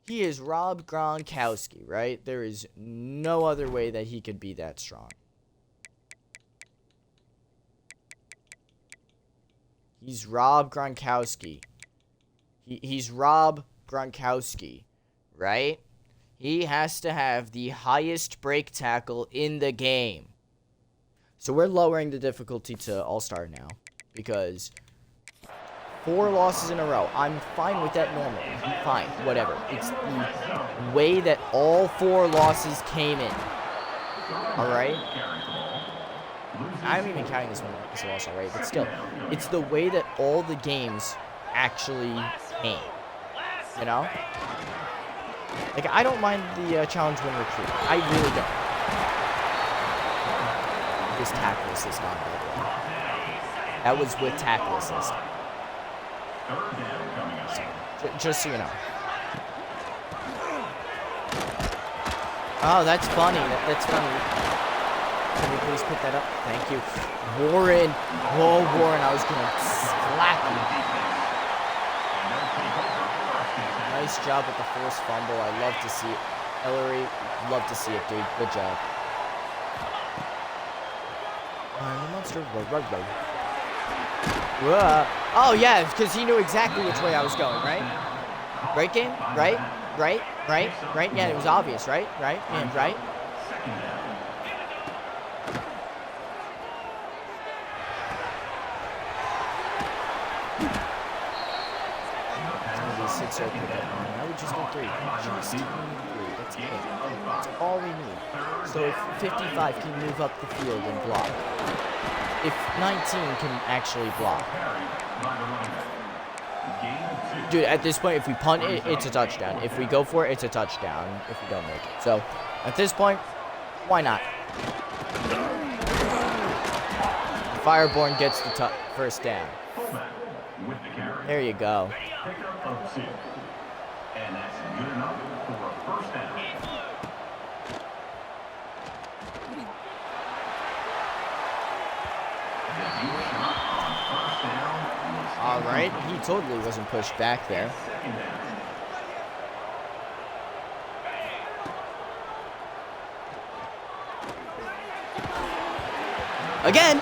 He is Rob Gronkowski, right? There is no other way that he could be that strong. He's Rob Gronkowski. He's Rob Gronkowski, right? He has to have the highest break tackle in the game. So we're lowering the difficulty to All-Star now because 4 losses in a row. I'm fine with that normally. Fine, whatever. It's the way that all 4 losses came in. Alright? I'm even counting this one as a loss already, but still. It's the way that all the games actually came. You know? Like, I don't mind the challenge win recruit. I really don't. This tackle assist on the that was with tackle assist. So, just so you know. Oh, that's funny. That's funny. Can we please put that up? Thank you. Warren. Whoa, Warren. I was going to slap you. Nice job with the forced fumble. I love to see it. Ellery, love to see it, dude. Good job. I'm a monster. Whoa. Oh, yeah, because he knew exactly which way I was going, right? Right, game? Right? Right? Right? Right? Yeah, it was obvious, right? Right? And right? Six or pick up on. I would just go 3. Just need 3. That's it. That's all we need. So if 55 can move up the field and block, if 19 can actually block, dude, at this point, if we punt it, it's a touchdown. If we go for it, it's a touchdown. If we don't make it, so at this point, why not? Fireborn gets the first down. There you go. Pickup of 2. And that's good enough for a first down. All right, he totally wasn't pushed back there. Again,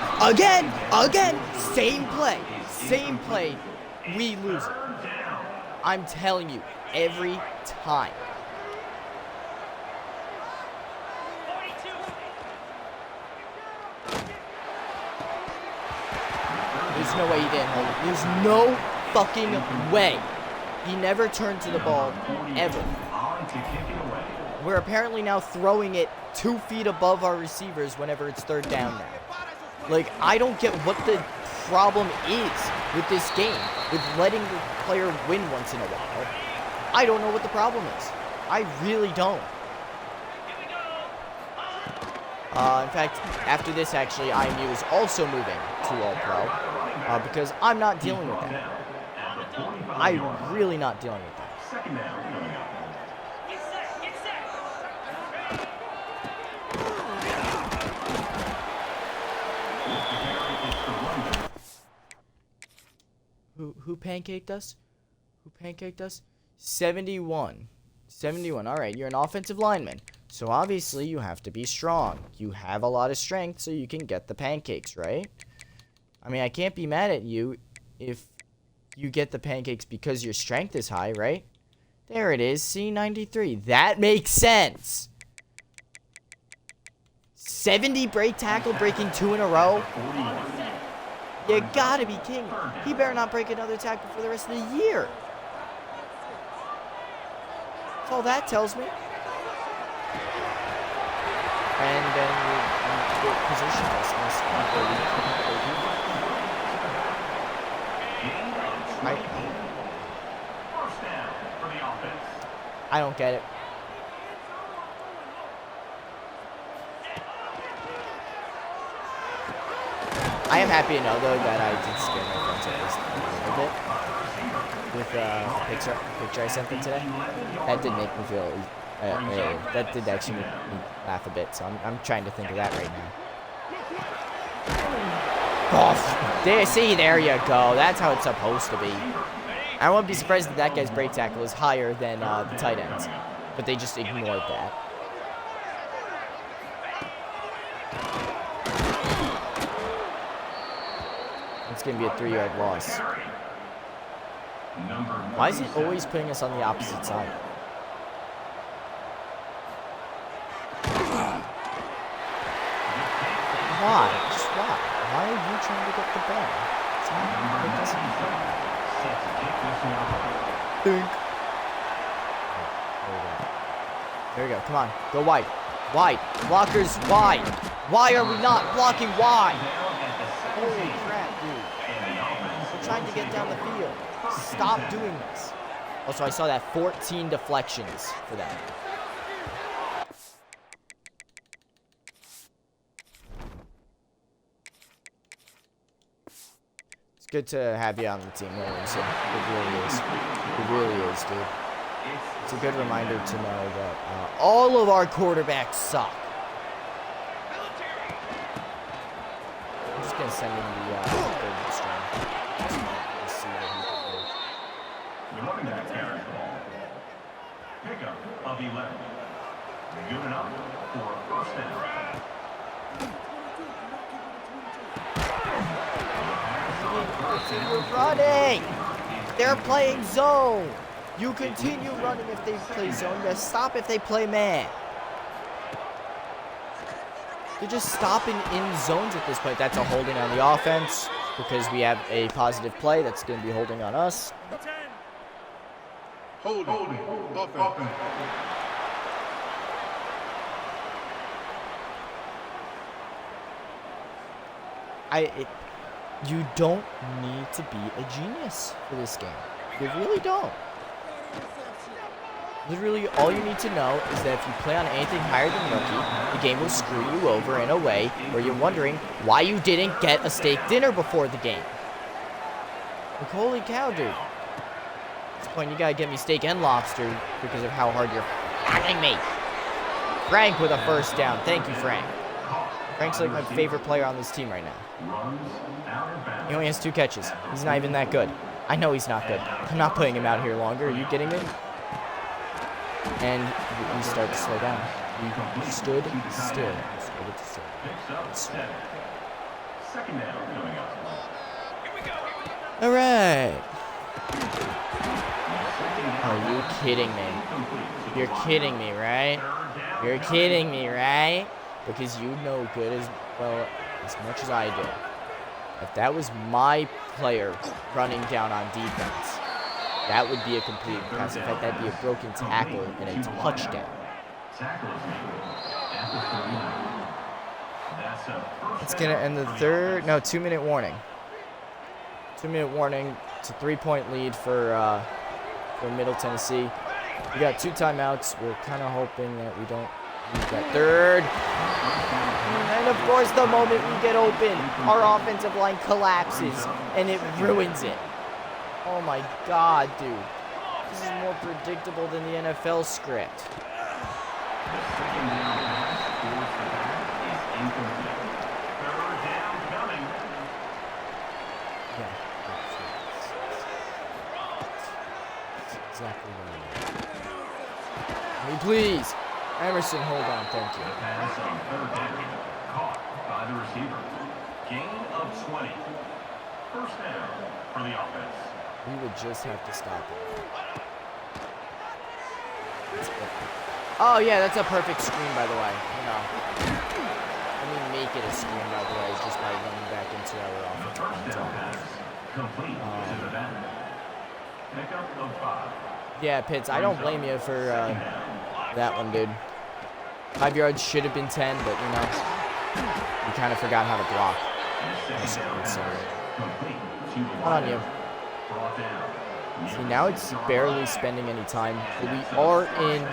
same play, we lose it. I'm telling you, every time. There's no way he didn't hold it. There's no fucking way. He never turned to the ball, ever. We're apparently now throwing it 2 feet above our receivers whenever it's third down now. Like, I don't get what the problem is with this game, with letting the player win once in a while. I don't know what the problem is. I really don't. In fact, after this, actually, IMU is also moving to All-Pro, because I'm not dealing with that. I'm really not dealing with that. Second down. Who pancaked us? Who pancaked us? 71. 71. All right, you're an offensive lineman. So obviously you have to be strong. You have a lot of strength so you can get the pancakes, right? I mean, I can't be mad at you if you get the pancakes because your strength is high, right? There it is, C93. That makes sense. 70 break tackle, breaking 2 in a row. You gotta be kidding me. He better not break another tackle for the rest of the year. That's all that tells me. And then we position us in this I don't get it. I am happy to know, though, that I did scare my friends at least a little bit with the picture I sent them today. That did make me feel, that did actually make me laugh a bit, so I'm trying to think of that right now. Oh, there you go. That's how it's supposed to be. I won't be surprised if that guy's break tackle is higher than the tight ends, but they just ignored that. It's going to be a 3-yard loss. Why is it always putting us on the opposite side? Why? Just why? Why are you trying to get the ball? It's not, it doesn't. Think. There we go. Come on. Go wide. Wide. Blockers wide. Why are we not blocking wide? Holy crap, dude. We're trying to get down the field. Stop doing this. Also, I saw that 14 deflections for them. It's good to have you on the team, Williamson. It really is. It really is, dude. It's a good reminder to know that all of our quarterbacks suck. I'm just going to send him the third string. Just see what he can do. The running back carries the ball. Pickup of 11. Good enough for a first down. Continue running. They're playing zone. You continue running if they play zone. You stop if they play man. They're just stopping in zones at this point. That's a holding on the offense because we have a positive play that's going to be holding on us. Holding. Offense. You don't need to be a genius for this game. You really don't. Literally, all you need to know is that if you play on anything higher than rookie, the game will screw you over in a way where you're wondering why you didn't get a steak dinner before the game. Like, holy cow, dude. At this point, you gotta get me steak and lobster because of how hard you're f***ing me. Frank with a first down. Thank you, Frank. Frank's like my favorite player on this team right now. He only has 2 catches. He's not even that good. I know he's not good. I'm not putting him out here longer. Are you kidding me? And we start to slow down. We stood still. All right. Are you kidding me? You're kidding me, right? You're kidding me, right? Because you know good as well as much as I do. If that was my player running down on defense, that would be a complete pass. In fact, that'd be a broken tackle and a touchdown. It's going to end the 2-minute warning. 2-minute warning. It's a 3-point lead for Middle Tennessee. We got 2 timeouts. We're kind of hoping that we don't need that third. And of course, the moment we get open, our offensive line collapses and it ruins it. Oh my God, dude. This is more predictable than the NFL script. Yeah. That's exactly what I need. Hey, please. Emerson, hold on. Thank you. Caught by the receiver. Gain of 20. First down for the offense. We would just have to stop it. Oh, yeah, that's a perfect screen, by the way. You know, let me make it a screen, by the way, just by running back into our offense. First down pass complete to the back. Pickup of 5. Yeah, Pitts, I don't blame you for that one, dude. 5 yards should have been 10, but, you know, we kind of forgot how to block. Not on you. See, now it's barely spending any time. But we are in,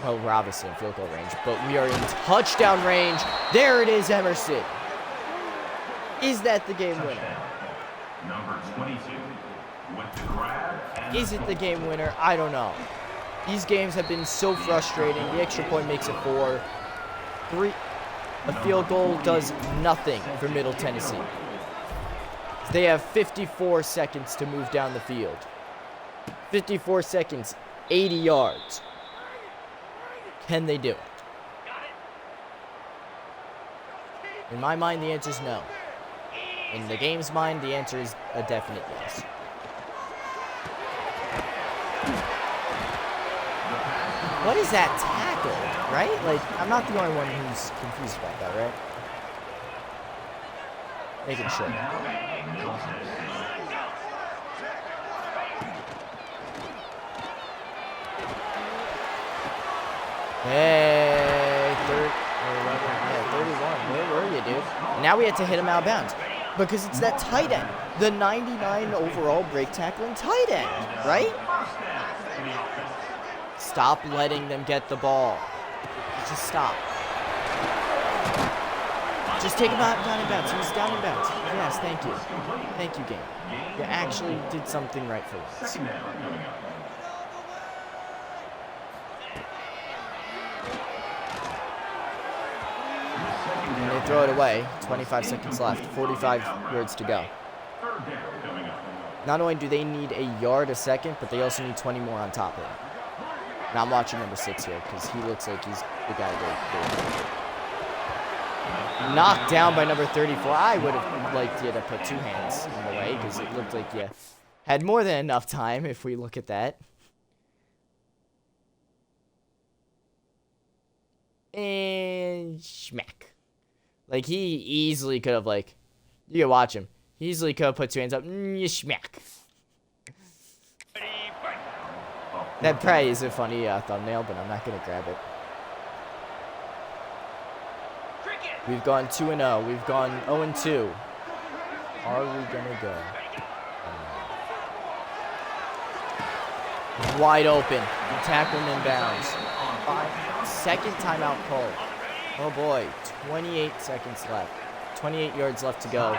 well, we're obviously in field goal range, but we are in touchdown range. There it is, Emerson. Is that the game winner? Number 22 with the grab. Is it the game winner? I don't know. These games have been so frustrating. The extra point makes it 4. 3. A field goal does nothing for Middle Tennessee. They have 54 seconds to move down the field. 54 seconds, 80 yards. Can they do it? In my mind, the answer is no. In the game's mind, the answer is a definite yes. What is that tackle, right? Like, I'm not the only one who's confused about that, right? Making sure. Hey, 31. Where were you, dude? And now we have to hit him out of bounds because it's that tight end, the 99 overall break tackling tight end, right? Stop letting them get the ball. Just stop. Just take him out down in bounds. He was down in bounds. Yes, thank you. Thank you, game. You actually did something right for once. And they throw it away. 25 seconds left. 45 yards to go. Not only do they need a yard a second, but they also need 20 more on top of it. And I'm watching number 6 here because he looks like he's the guy to do it. Knocked down by number 34. I would have liked you to put 2 hands in the way because it looked like you had more than enough time if we look at that. And schmack. Like, he easily could have, like, you can watch him. He easily could have put 2 hands up. Schmack. That probably is a funny thumbnail, but I'm not going to grab it. We've gone 2-0. We've gone 0-2. Are we going to go? Wide open. Tackle him in bounds. 5-second timeout call. Oh boy. 28 seconds left. 28 yards left to go.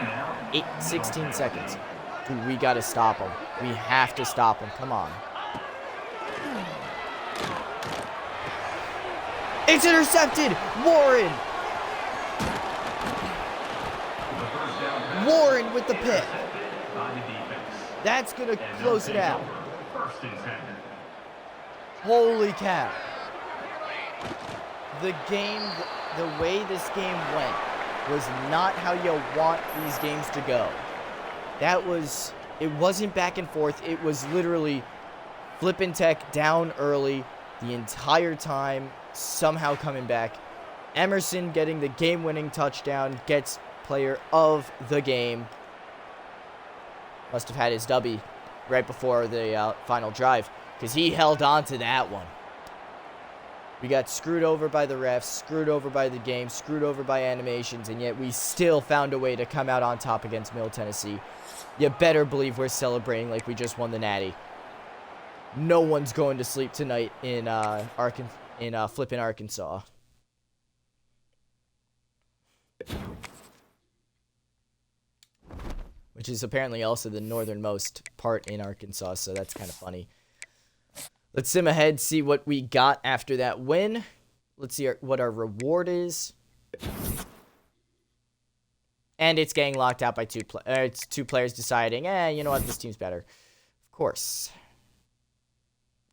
16 seconds. Dude, we got to stop him. We have to stop him. Come on. It's intercepted! Warren! Warren with the pick. That's going to close it out. Holy cow. The way this game went was not how you want these games to go. It wasn't back and forth. It was literally Flippin Tech down early the entire time, somehow coming back. Emerson getting the game-winning touchdown, gets player of the game. Must have had his W right before the final drive, because he held on to that one. We got screwed over by the refs, screwed over by the game, screwed over by animations, and yet we still found a way to come out on top against Middle Tennessee. You better believe we're celebrating like we just won the Natty. No one's going to sleep tonight in Flippin, Arkansas. Which is apparently also the northernmost part in Arkansas, so that's kind of funny. Let's sim ahead, see what we got after that win. Let's see what our reward is. And it's getting locked out by it's 2 players deciding, you know what, this team's better. Of course.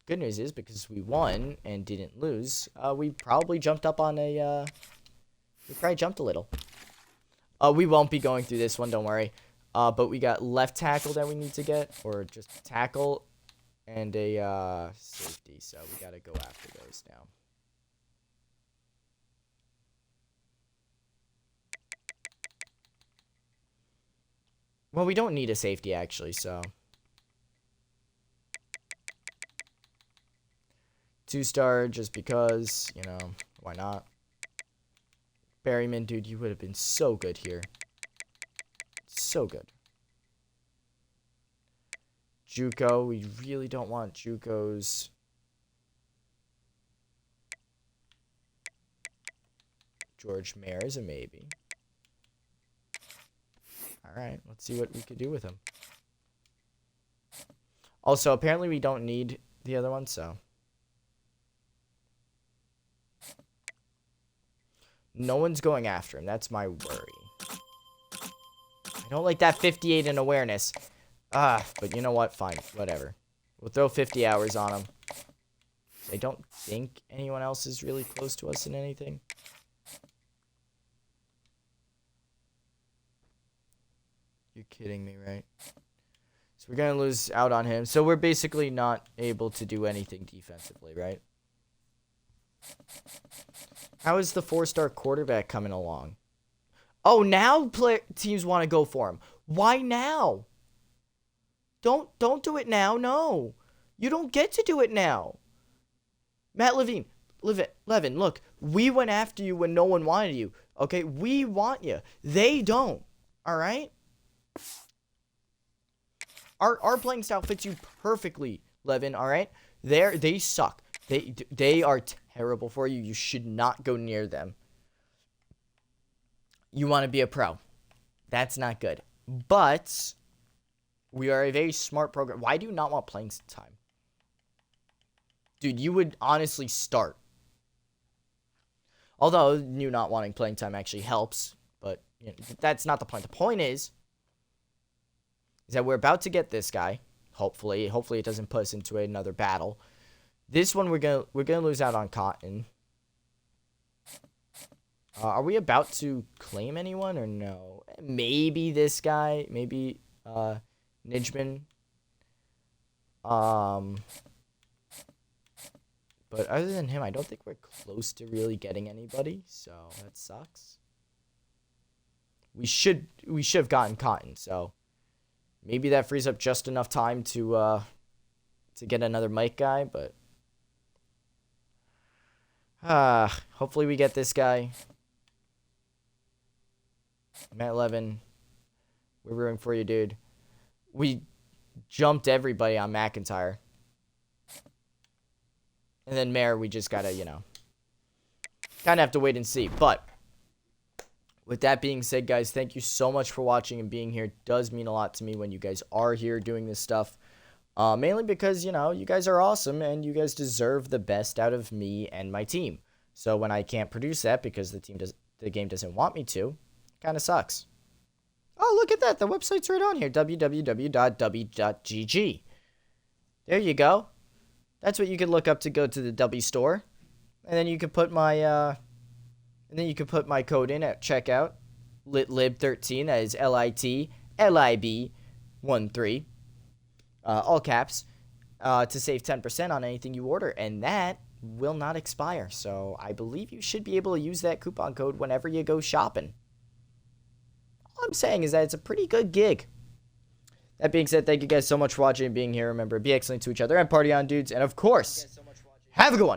Good news is, because we won and didn't lose, we probably jumped up on a, we probably jumped a little. We won't be going through this one, don't worry. But we got left tackle that we need to get, or just tackle, and a safety, so we got to go after those now. Well, we don't need a safety, actually, so. 2-star, just because, you know, why not? Berryman, dude, you would have been so good here. So good. JUCO, we really don't want JUCOs. George Mayer is a maybe. Alright, let's see what we could do with him. Also, apparently we don't need the other one, so. No one's going after him. That's my worry. I don't like that 58 in awareness. But you know what? Fine. Whatever. We'll throw 50 hours on him. I don't think anyone else is really close to us in anything. You're kidding me, right? So we're going to lose out on him. So we're basically not able to do anything defensively, right? How is the 4-star quarterback coming along? Oh, now teams want to go for him. Why now? Don't do it now. No. You don't get to do it now. Matt Levine, Levin, look, we went after you when no one wanted you. Okay, we want you. They don't. All right? Our playing style fits you perfectly, Levin, all right? They suck. They are terrible for you. You should not go near them. You want to be a pro. That's not good. But we are a very smart program. Why do you not want playing time? Dude, you would honestly start. Although you not wanting playing time actually helps. But you know, that's not the point. The point is that we're about to get this guy. Hopefully it doesn't put us into another battle. This one we're gonna lose out on Cotton. Are we about to claim anyone or no? Maybe this guy. Maybe Nijman. But other than him, I don't think we're close to really getting anybody. So that sucks. We should have gotten Cotton. So maybe that frees up just enough time to get another Mike guy. But hopefully we get this guy. Matt Levin, we're rooting for you, dude. We jumped everybody on McIntyre. And then Mayer, we just gotta, kind of have to wait and see. But with that being said, guys, thank you so much for watching and being here. It does mean a lot to me when you guys are here doing this stuff. Mainly because, you guys are awesome and you guys deserve the best out of me and my team. So when I can't produce that because the game doesn't want me to, it kind of sucks. Oh, look at that. The website's right on here. www.w.gg. There you go. That's what you could look up to go to the W store. And then you can put my code in at checkout. LitLib13. That is LITLIB13. All caps. To save 10% on anything you order. And that will not expire. So I believe you should be able to use that coupon code whenever you go shopping. All I'm saying is that it's a pretty good gig. That being said, thank you guys so much for watching and being here. Remember, be excellent to each other and party on, dudes. And of course, have a good one.